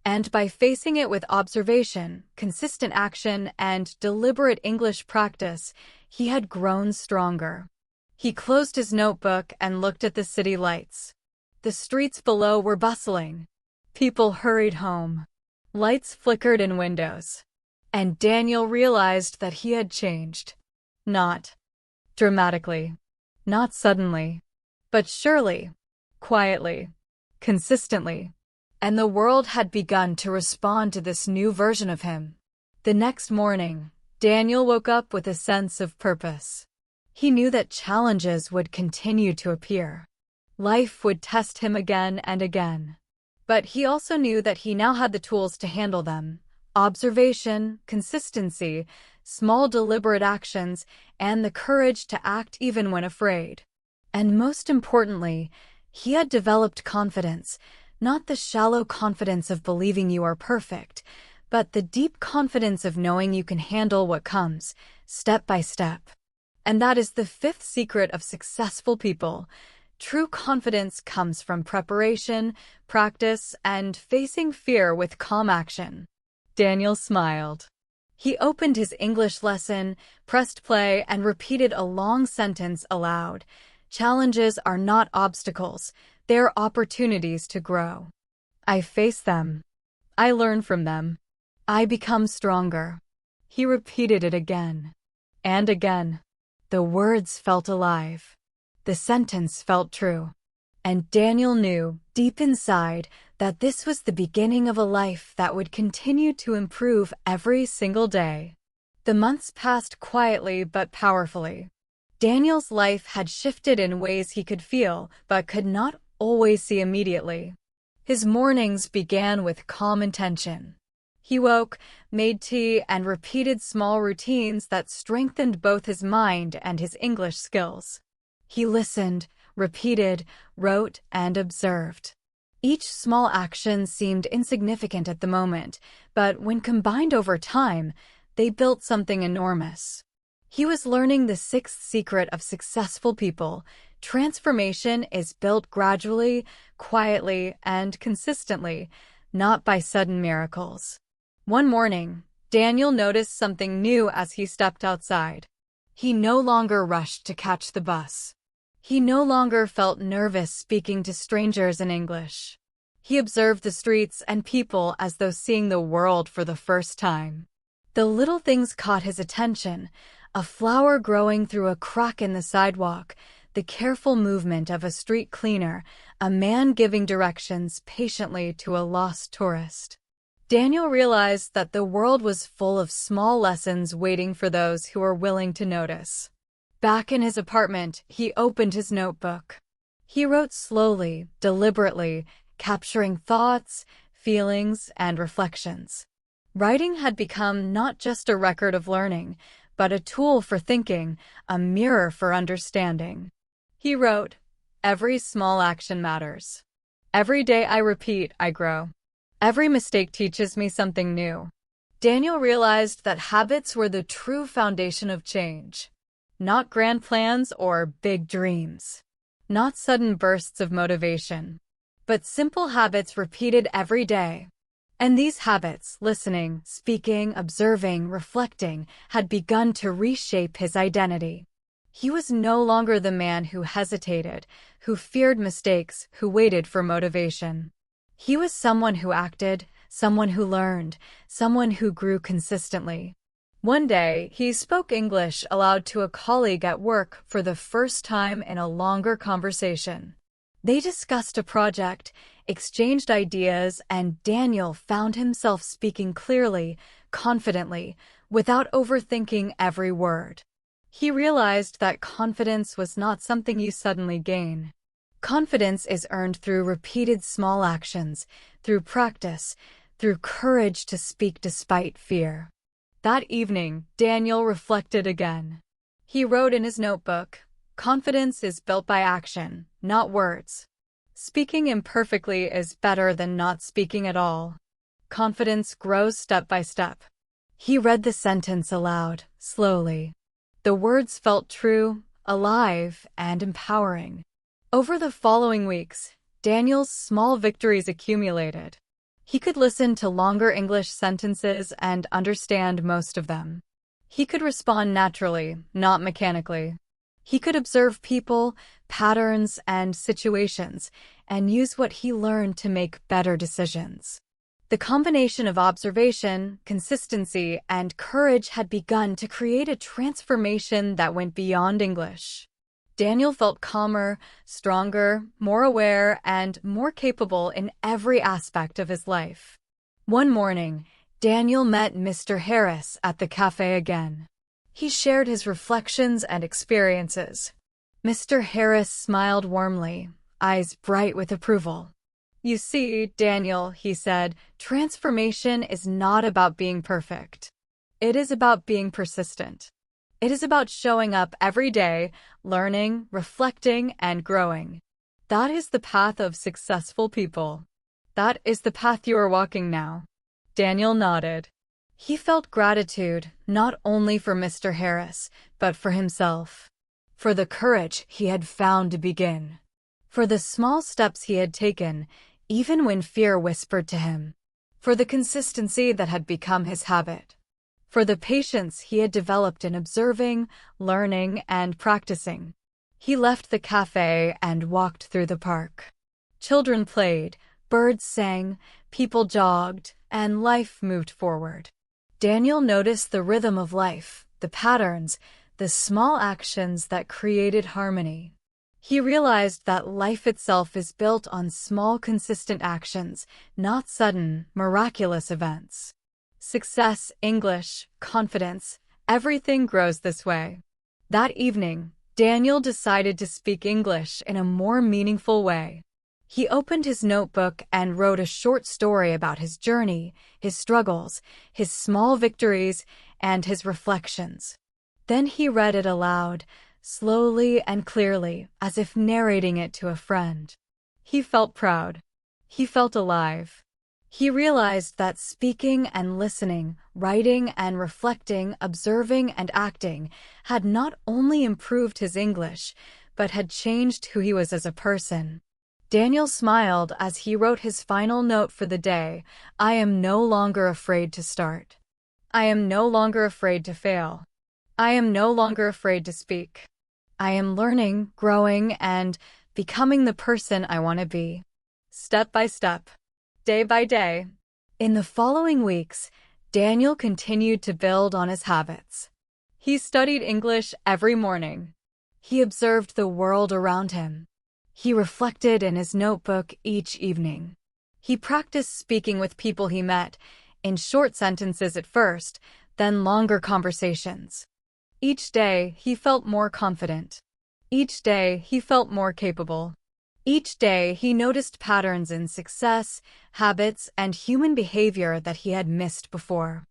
And by facing it with observation, consistent action, and deliberate English practice, he had grown stronger. He closed his notebook and looked at the city lights. The streets below were bustling. People hurried home. Lights flickered in windows. And Daniel realized that he had changed. Not dramatically, not suddenly, but surely, quietly, consistently. And the world had begun to respond to this new version of him. The next morning, Daniel woke up with a sense of purpose. He knew that challenges would continue to appear. Life would test him again and again. But he also knew that he now had the tools to handle them. Observation, consistency, small deliberate actions, and the courage to act even when afraid. And most importantly, he had developed confidence, not the shallow confidence of believing you are perfect, but the deep confidence of knowing you can handle what comes, step by step. And that is the fifth secret of successful people. True confidence comes from preparation, practice, and facing fear with calm action. Daniel smiled. He opened his English lesson, pressed play, and repeated a long sentence aloud. Challenges are not obstacles. They're opportunities to grow. I face them. I learn from them. I become stronger. He repeated it again and again. The words felt alive. The sentence felt true. And Daniel knew, deep inside, that this was the beginning of a life that would continue to improve every single day. The months passed quietly but powerfully. Daniel's life had shifted in ways he could feel, but could not always see immediately. His mornings began with calm intention. He woke, made tea, and repeated small routines that strengthened both his mind and his English skills. He listened, repeated, wrote, and observed. Each small action seemed insignificant at the moment, but when combined over time, they built something enormous. He was learning the sixth secret of successful people. Transformation is built gradually, quietly, and consistently, not by sudden miracles. One morning, Daniel noticed something new as he stepped outside. He no longer rushed to catch the bus. He no longer felt nervous speaking to strangers in English. He observed the streets and people as though seeing the world for the first time. The little things caught his attention: a flower growing through a crack in the sidewalk, the careful movement of a street cleaner, a man giving directions patiently to a lost tourist. Daniel realized that the world was full of small lessons waiting for those who were willing to notice. Back in his apartment, he opened his notebook. He wrote slowly, deliberately, capturing thoughts, feelings, and reflections. Writing had become not just a record of learning, but a tool for thinking, a mirror for understanding. He wrote, "Every small action matters. Every day I repeat, I grow. Every mistake teaches me something new." Daniel realized that habits were the true foundation of change. Not grand plans or big dreams. Not sudden bursts of motivation. But simple habits repeated every day. And these habits, listening, speaking, observing, reflecting, had begun to reshape his identity. He was no longer the man who hesitated, who feared mistakes, who waited for motivation. He was someone who acted, someone who learned, someone who grew consistently. One day, he spoke English aloud to a colleague at work for the first time in a longer conversation. They discussed a project, exchanged ideas, and Daniel found himself speaking clearly, confidently, without overthinking every word. He realized that confidence was not something you suddenly gain. Confidence is earned through repeated small actions, through practice, through courage to speak despite fear. That evening, Daniel reflected again. He wrote in his notebook, "Confidence is built by action, not words. Speaking imperfectly is better than not speaking at all. Confidence grows step by step." He read the sentence aloud, slowly. The words felt true, alive, and empowering. Over the following weeks, Daniel's small victories accumulated. He could listen to longer English sentences and understand most of them. He could respond naturally, not mechanically. He could observe people, patterns, and situations, and use what he learned to make better decisions. The combination of observation, consistency, and courage had begun to create a transformation that went beyond English. Daniel felt calmer, stronger, more aware, and more capable in every aspect of his life. One morning, Daniel met Mr. Harris at the cafe again. He shared his reflections and experiences. Mr. Harris smiled warmly, eyes bright with approval. "You see, Daniel," he said, "transformation is not about being perfect. It is about being persistent. It is about showing up every day, learning, reflecting, and growing. That is the path of successful people. That is the path you are walking now." Daniel nodded. He felt gratitude, not only for Mr. Harris, but for himself. For the courage he had found to begin. For the small steps he had taken, even when fear whispered to him. For the consistency that had become his habit. For the patience he had developed in observing, learning, and practicing. He left the cafe and walked through the park. Children played, birds sang, people jogged, and life moved forward. Daniel noticed the rhythm of life, the patterns, the small actions that created harmony. He realized that life itself is built on small, consistent actions, not sudden, miraculous events. Success, English, confidence, everything grows this way. That evening, Daniel decided to speak English in a more meaningful way. He opened his notebook and wrote a short story about his journey, his struggles, his small victories, and his reflections. Then he read it aloud, slowly and clearly, as if narrating it to a friend. He felt proud. He felt alive. He realized that speaking and listening, writing and reflecting, observing and acting had not only improved his English, but had changed who he was as a person. Daniel smiled as he wrote his final note for the day. I am no longer afraid to start. I am no longer afraid to fail. I am no longer afraid to speak. I am learning, growing, and becoming the person I want to be. Step by step. Day by day. In the following weeks, Daniel continued to build on his habits. He studied English every morning. He observed the world around him. He reflected in his notebook each evening. He practiced speaking with people he met, in short sentences at first, then longer conversations. Each day, he felt more confident. Each day, he felt more capable. Each day, he noticed patterns in success, habits, and human behavior that he had missed before.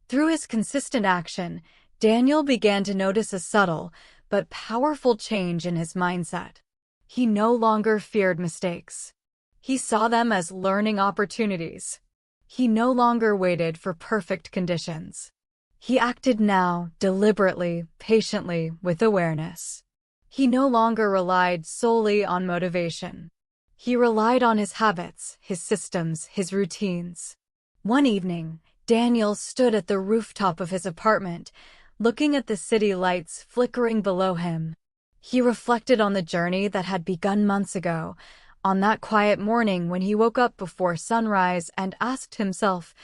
Through his consistent action, Daniel began to notice a subtle but powerful change in his mindset. He no longer feared mistakes. He saw them as learning opportunities. He no longer waited for perfect conditions. He acted now, deliberately, patiently, with awareness. He no longer relied solely on motivation. He relied on his habits, his systems, his routines. One evening, Daniel stood at the rooftop of his apartment, looking at the city lights flickering below him. He reflected on the journey that had begun months ago, on that quiet morning when he woke up before sunrise and asked himself,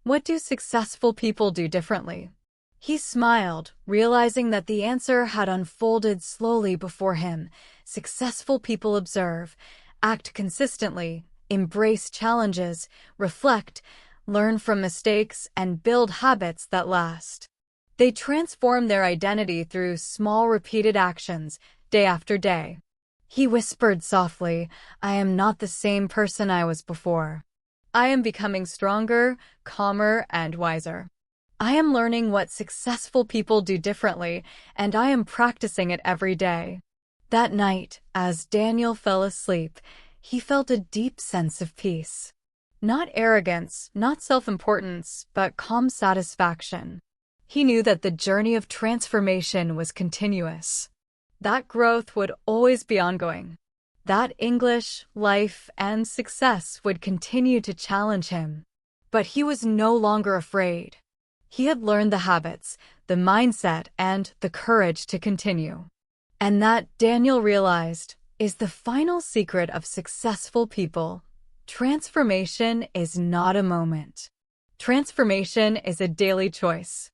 what do successful people do differently? He smiled, realizing that the answer had unfolded slowly before him. Successful people observe, act consistently, embrace challenges, reflect, learn from mistakes, and build habits that last. They transform their identity through small repeated actions, day after day. He whispered softly, I am not the same person I was before. I am becoming stronger, calmer, and wiser. I am learning what successful people do differently, and I am practicing it every day. That night, as Daniel fell asleep, he felt a deep sense of peace. Not arrogance, not self-importance, but calm satisfaction. He knew that the journey of transformation was continuous. That growth would always be ongoing. That English, life, and success would continue to challenge him. But he was no longer afraid. He had learned the habits, the mindset, and the courage to continue. And that, Daniel realized, is the final secret of successful people. Transformation is not a moment. Transformation is a daily choice.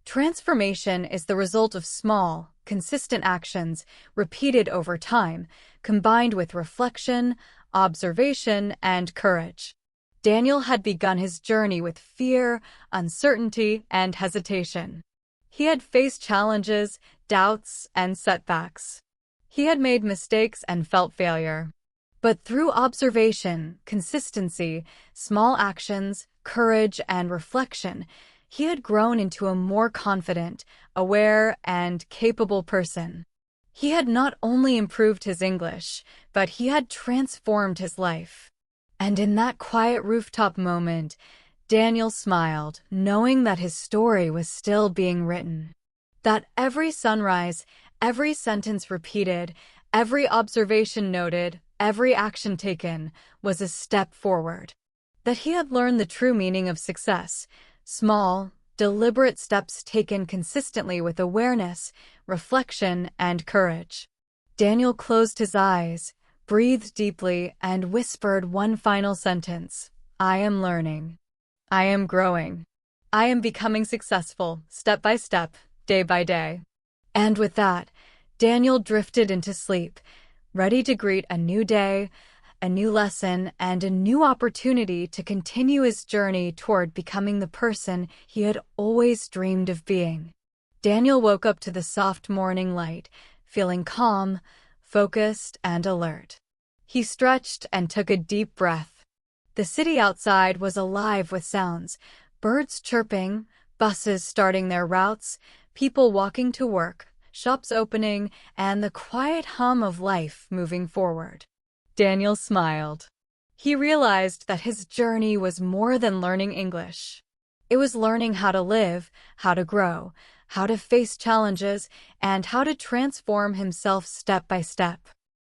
Transformation is the result of small, consistent actions repeated over time, combined with reflection, observation, and courage. Daniel had begun his journey with fear, uncertainty, and hesitation. He had faced challenges, doubts, and setbacks. He had made mistakes and felt failure. But through observation, consistency, small actions, courage, and reflection, he had grown into a more confident, aware, and capable person. He had not only improved his English, but he had transformed his life. And in that quiet rooftop moment, Daniel smiled, knowing that his story was still being written. That every sunrise, every sentence repeated, every observation noted, every action taken was a step forward. That he had learned the true meaning of success, small, deliberate steps taken consistently with awareness, reflection, and courage. Daniel closed his eyes, breathed deeply, and whispered one final sentence. I am learning. I am growing. I am becoming successful, step by step, day by day. And with that, Daniel drifted into sleep, ready to greet a new day, a new lesson, and a new opportunity to continue his journey toward becoming the person he had always dreamed of being. Daniel woke up to the soft morning light, feeling calm, focused, and alert. He stretched and took a deep breath. The city outside was alive with sounds, birds chirping, buses starting their routes, people walking to work, shops opening, and the quiet hum of life moving forward. Daniel smiled. He realized that his journey was more than learning English. It was learning how to live, how to grow, how to face challenges, and how to transform himself step by step.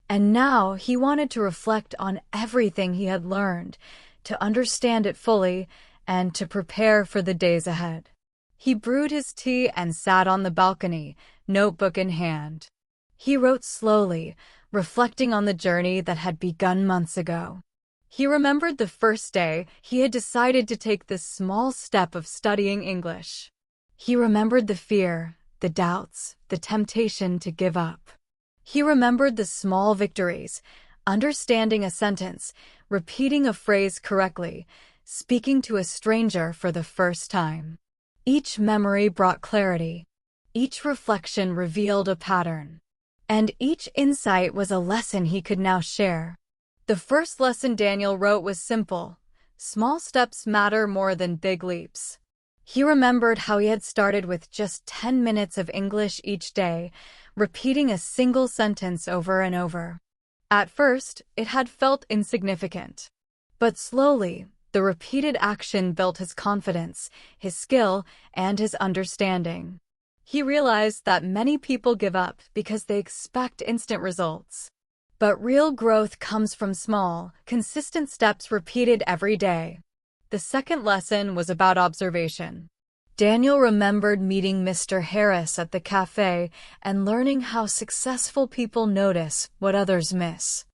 And now he wanted to reflect on everything he had learned, to understand it fully, and to prepare for the days ahead. He brewed his tea and sat on the balcony, notebook in hand. He wrote slowly, reflecting on the journey that had begun months ago. He remembered the first day he had decided to take this small step of studying English. He remembered the fear, the doubts, the temptation to give up. He remembered the small victories, understanding a sentence, repeating a phrase correctly, speaking to a stranger for the first time. Each memory brought clarity. Each reflection revealed a pattern. And each insight was a lesson he could now share. The first lesson Daniel wrote was simple. Small steps matter more than big leaps. He remembered how he had started with just 10 minutes of English each day, repeating a single sentence over and over. At first, it had felt insignificant. But slowly, the repeated action built his confidence, his skill, and his understanding. He realized that many people give up because they expect instant results. But real growth comes from small, consistent steps repeated every day. The second lesson was about observation. Daniel remembered meeting Mr. Harris at the cafe and learning how successful people notice what others miss.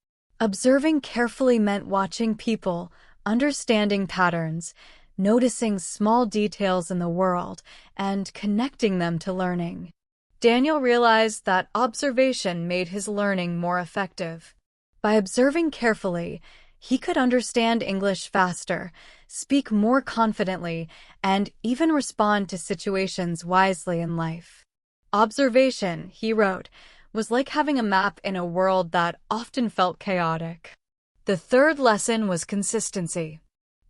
Observing carefully meant watching people, understanding patterns, noticing small details in the world, and connecting them to learning. Daniel realized that observation made his learning more effective. By observing carefully, he could understand English faster, speak more confidently, and even respond to situations wisely in life. Observation, he wrote, was like having a map in a world that often felt chaotic. The third lesson was consistency.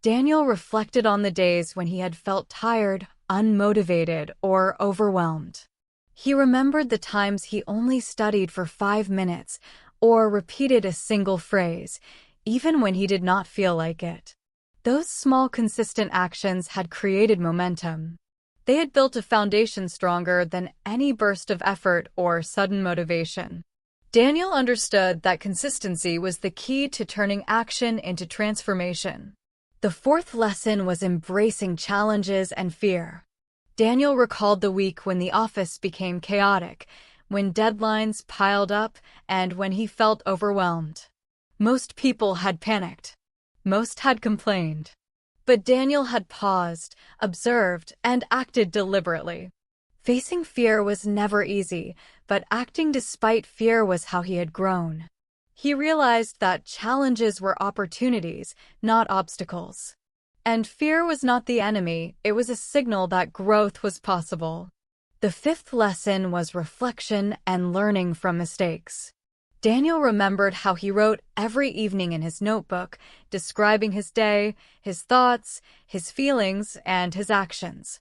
Daniel reflected on the days when he had felt tired, unmotivated, or overwhelmed. He remembered the times he only studied for 5 minutes or repeated a single phrase, even when he did not feel like it. Those small, consistent actions had created momentum. They had built a foundation stronger than any burst of effort or sudden motivation. Daniel understood that consistency was the key to turning action into transformation. The fourth lesson was embracing challenges and fear. Daniel recalled the week when the office became chaotic, when deadlines piled up, and when he felt overwhelmed. Most people had panicked. Most had complained. But Daniel had paused, observed, and acted deliberately. Facing fear was never easy, but acting despite fear was how he had grown. He realized that challenges were opportunities, not obstacles. And fear was not the enemy, it was a signal that growth was possible. The fifth lesson was reflection and learning from mistakes. Daniel remembered how he wrote every evening in his notebook, describing his day, his thoughts, his feelings, and his actions.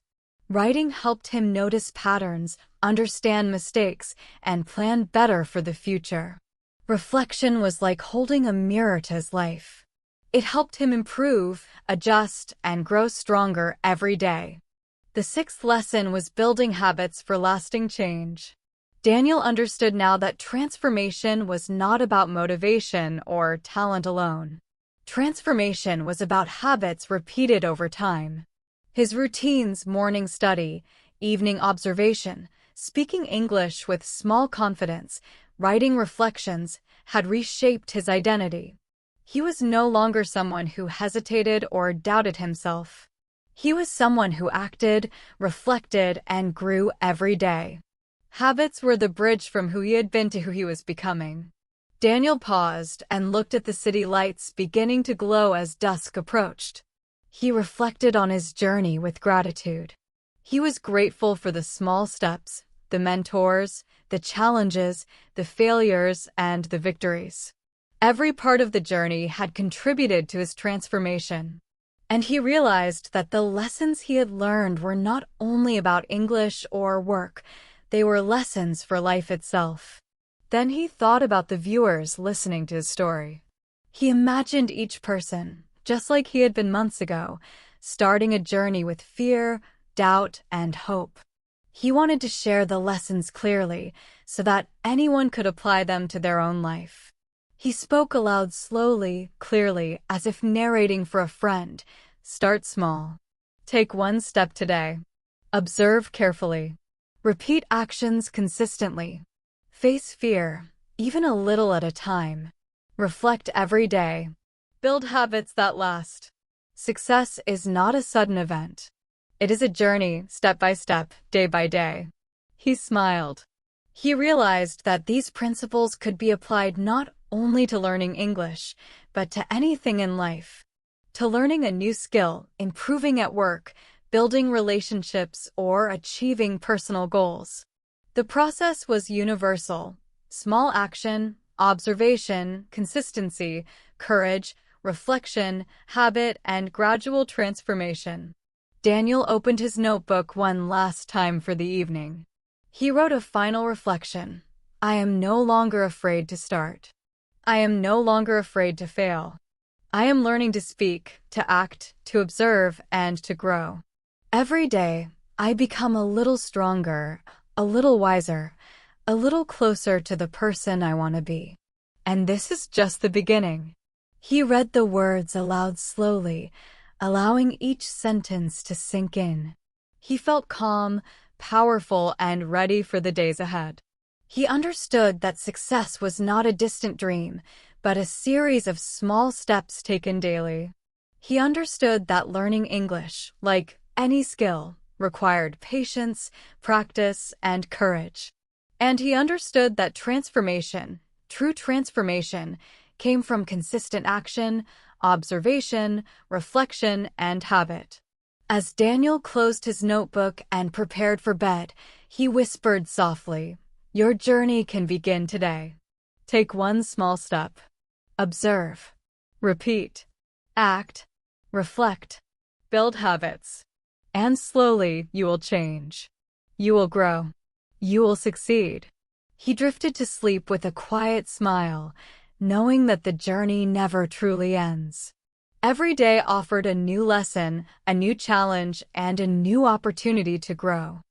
Writing helped him notice patterns, understand mistakes, and plan better for the future. Reflection was like holding a mirror to his life. It helped him improve, adjust, and grow stronger every day. The sixth lesson was building habits for lasting change. Daniel understood now that transformation was not about motivation or talent alone. Transformation was about habits repeated over time. His routines, morning study, evening observation, speaking English with small confidence, writing reflections, had reshaped his identity. He was no longer someone who hesitated or doubted himself. He was someone who acted, reflected, and grew every day. Habits were the bridge from who he had been to who he was becoming. Daniel paused and looked at the city lights beginning to glow as dusk approached. He reflected on his journey with gratitude. He was grateful for the small steps, the mentors, the challenges, the failures, and the victories. Every part of the journey had contributed to his transformation. And he realized that the lessons he had learned were not only about English or work, they were lessons for life itself. Then he thought about the viewers listening to his story. He imagined each person, just like he had been months ago, starting a journey with fear, doubt, and hope. He wanted to share the lessons clearly so that anyone could apply them to their own life. He spoke aloud slowly, clearly, as if narrating for a friend. Start small. Take one step today. Observe carefully. Repeat actions consistently. Face fear, even a little at a time. Reflect every day. Build habits that last. Success is not a sudden event. It is a journey, step by step, day by day. He smiled. He realized that these principles could be applied not only to learning English, but to anything in life. To learning a new skill, improving at work, building relationships, or achieving personal goals. The process was universal. Small action, observation, consistency, courage, reflection, habit, and gradual transformation. Daniel opened his notebook one last time for the evening. He wrote a final reflection. I am no longer afraid to start. I am no longer afraid to fail. I am learning to speak, to act, to observe, and to grow. Every day, I become a little stronger, a little wiser, a little closer to the person I want to be. And this is just the beginning. He read the words aloud slowly, allowing each sentence to sink in. He felt calm, powerful, and ready for the days ahead. He understood that success was not a distant dream, but a series of small steps taken daily. He understood that learning English, like any skill, required patience, practice, and courage. And he understood that transformation, true transformation, came from consistent action, observation, reflection, and habit. As Daniel closed his notebook and prepared for bed, he whispered softly, Your journey can begin today. Take one small step. Observe. Repeat. Act. Reflect. Build habits. And slowly you will change. You will grow. You will succeed. He drifted to sleep with a quiet smile, knowing that the journey never truly ends. Every day offered a new lesson, a new challenge, and a new opportunity to grow.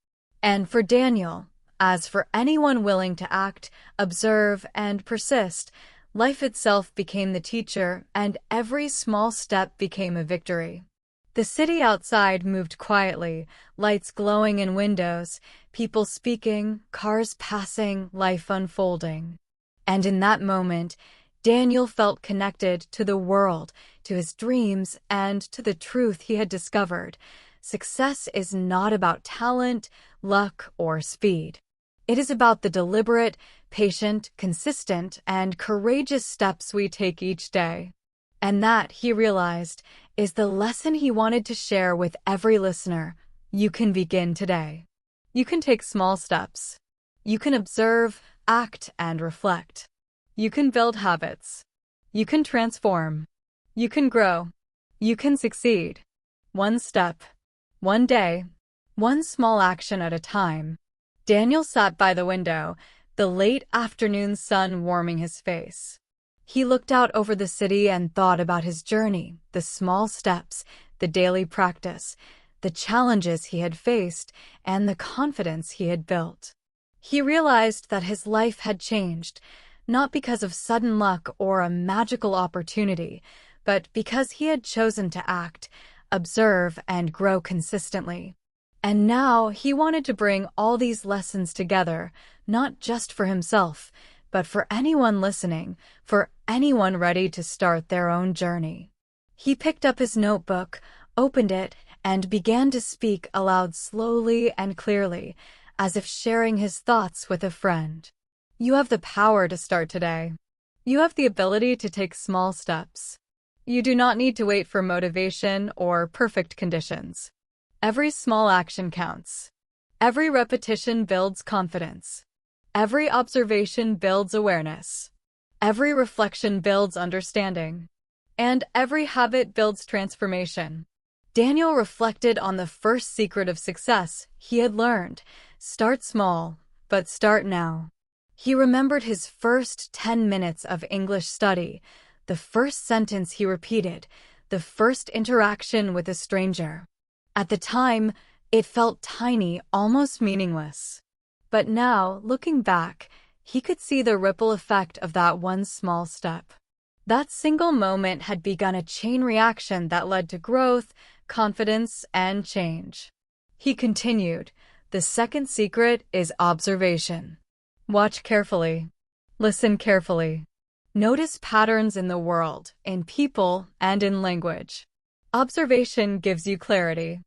And for Daniel, as for anyone willing to act, observe, and persist, life itself became the teacher, and every small step became a victory. The city outside moved quietly, lights glowing in windows, people speaking, cars passing, life unfolding. And in that moment, Daniel felt connected to the world, to his dreams, and to the truth he had discovered. Success is not about talent, luck, or speed. It is about the deliberate, patient, consistent, and courageous steps we take each day. And that, he realized, is the lesson he wanted to share with every listener. You can begin today. You can take small steps. You can observe, act, and reflect. You can build habits. You can transform. You can grow. You can succeed. One step, one day, one small action at a time. Daniel sat by the window, the late afternoon sun warming his face. He looked out over the city and thought about his journey, the small steps, the daily practice, the challenges he had faced, and the confidence he had built. He realized that his life had changed, not because of sudden luck or a magical opportunity, but because he had chosen to act, observe, and grow consistently. And now he wanted to bring all these lessons together, not just for himself, but for anyone listening, for anyone ready to start their own journey. He picked up his notebook, opened it, and began to speak aloud slowly and clearly, as if sharing his thoughts with a friend. You have the power to start today. You have the ability to take small steps. You do not need to wait for motivation or perfect conditions. Every small action counts. Every repetition builds confidence. Every observation builds awareness. Every reflection builds understanding, and every habit builds transformation. Daniel reflected on the first secret of success he had learned. Start small, but start now. He remembered his first 10 minutes of English study, the first sentence he repeated, the first interaction with a stranger. At the time, it felt tiny, almost meaningless. But now, looking back, he could see the ripple effect of that one small step. That single moment had begun a chain reaction that led to growth, confidence, and change. He continued, "The second secret is observation. Watch carefully. Listen carefully. Notice patterns in the world, in people, and in language. Observation gives you clarity.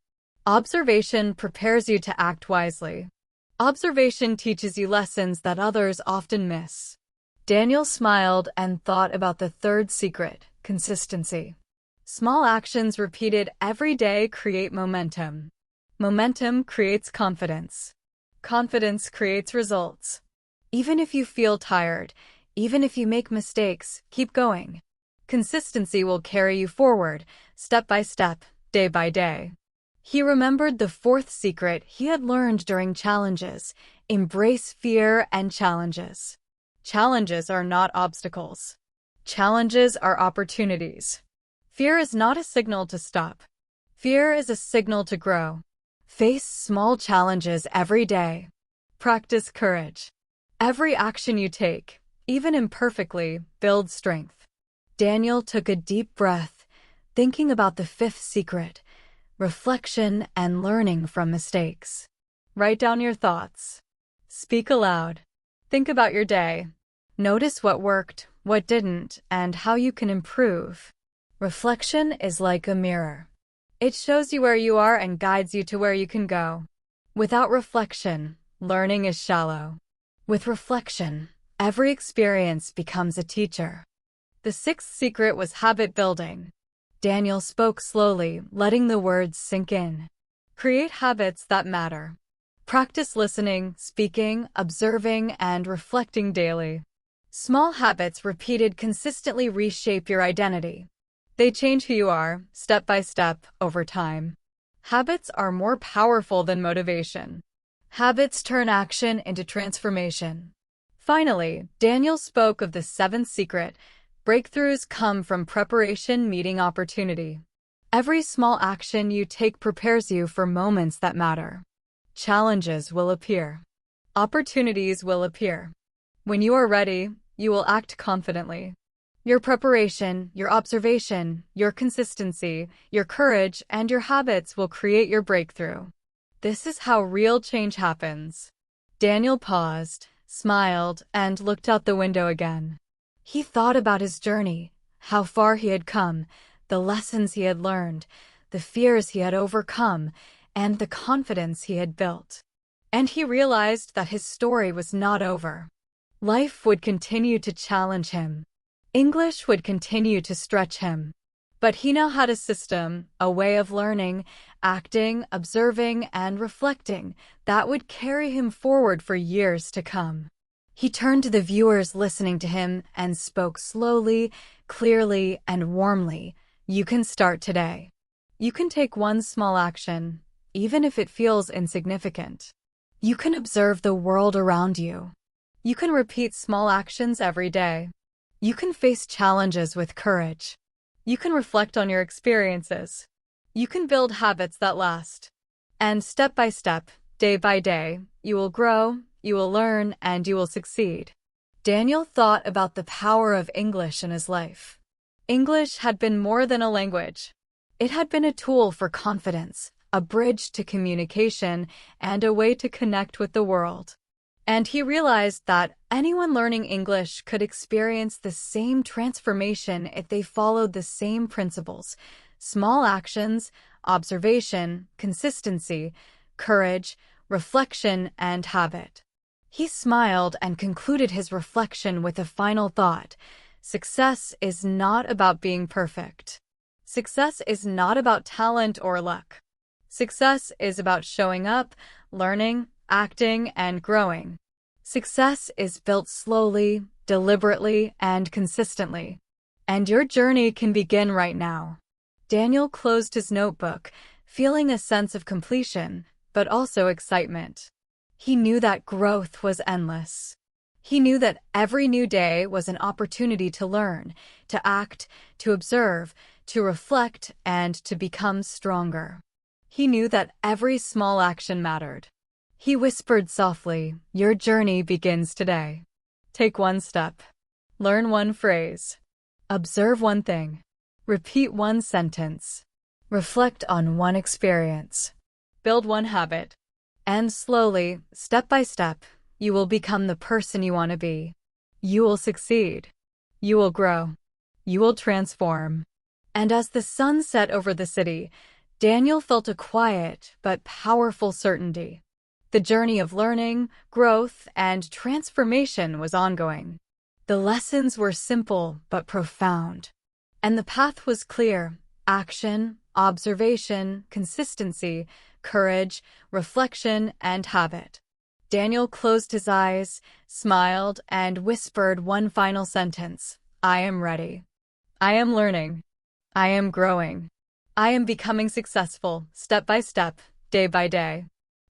Observation prepares you to act wisely. Observation teaches you lessons that others often miss." Daniel smiled and thought about the third secret, consistency. Small actions repeated every day create momentum. Momentum creates confidence. Confidence creates results. Even if you feel tired, even if you make mistakes, keep going. Consistency will carry you forward, step by step, day by day. He remembered the fourth secret he had learned during challenges: embrace fear and challenges. Challenges are not obstacles. Challenges are opportunities. Fear is not a signal to stop. Fear is a signal to grow. Face small challenges every day. Practice courage. Every action you take, even imperfectly, builds strength. Daniel took a deep breath, thinking about the fifth secret: reflection and learning from mistakes. Write down your thoughts. Speak aloud. Think about your day. Notice what worked, what didn't, and how you can improve. Reflection is like a mirror. It shows you where you are and guides you to where you can go. Without reflection, learning is shallow. With reflection, every experience becomes a teacher. The sixth secret was habit building. Daniel spoke slowly, letting the words sink in. Create habits that matter. Practice listening, speaking, observing, and reflecting daily. Small habits repeated consistently reshape your identity. They change who you are, step by step, over time. Habits are more powerful than motivation. Habits turn action into transformation. Finally, Daniel spoke of the seventh secret: breakthroughs come from preparation meeting opportunity. Every small action you take prepares you for moments that matter. Challenges will appear. Opportunities will appear. When you are ready, you will act confidently. Your preparation, your observation, your consistency, your courage, and your habits will create your breakthrough. This is how real change happens. Daniel paused, smiled, and looked out the window again. He thought about his journey, how far he had come, the lessons he had learned, the fears he had overcome, and the confidence he had built. And he realized that his story was not over. Life would continue to challenge him. English would continue to stretch him. But he now had a system, a way of learning, acting, observing, and reflecting that would carry him forward for years to come. He turned to the viewers listening to him and spoke slowly, clearly, and warmly. You can start today. You can take one small action, even if it feels insignificant. You can observe the world around you. You can repeat small actions every day. You can face challenges with courage. You can reflect on your experiences. You can build habits that last. And step by step, day by day, you will grow, you will learn, and you will succeed. Daniel thought about the power of English in his life. English had been more than a language. It had been a tool for confidence, a bridge to communication, and a way to connect with the world. And he realized that anyone learning English could experience the same transformation if they followed the same principles: small actions, observation, consistency, courage, reflection, and habit. He smiled and concluded his reflection with a final thought: success is not about being perfect. Success is not about talent or luck. Success is about showing up, learning, acting, and growing. Success is built slowly, deliberately, and consistently. And your journey can begin right now. Daniel closed his notebook, feeling a sense of completion, but also excitement. He knew that growth was endless. He knew that every new day was an opportunity to learn, to act, to observe, to reflect, and to become stronger. He knew that every small action mattered. He whispered softly, "Your journey begins today. Take one step. Learn one phrase. Observe one thing. Repeat one sentence. Reflect on one experience. Build one habit. And slowly, step by step, you will become the person you want to be. You will succeed. You will grow. You will transform." And as the sun set over the city, Daniel felt a quiet but powerful certainty. The journey of learning, growth, and transformation was ongoing. The lessons were simple but profound. And the path was clear: action, observation, consistency, courage, reflection, and habit. Daniel closed his eyes, smiled, and whispered one final sentence: "I am ready. I am learning. I am growing. I am becoming successful, step by step, day by day."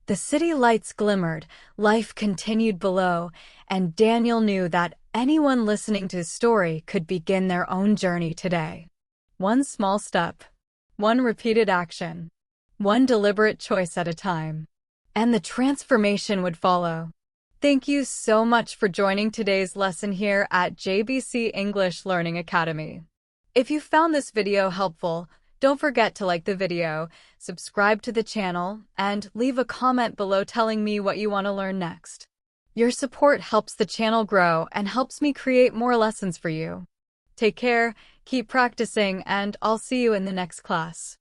The city lights glimmered, life continued below, and Daniel knew that anyone listening to his story could begin their own journey today. One small step, one repeated action, one deliberate choice at a time, and the transformation would follow. Thank you so much for joining today's lesson here at JBC English Learning Academy. If you found this video helpful, don't forget to like the video, subscribe to the channel, and leave a comment below telling me what you want to learn next. Your support helps the channel grow and helps me create more lessons for you. Take care, keep practicing, and I'll see you in the next class.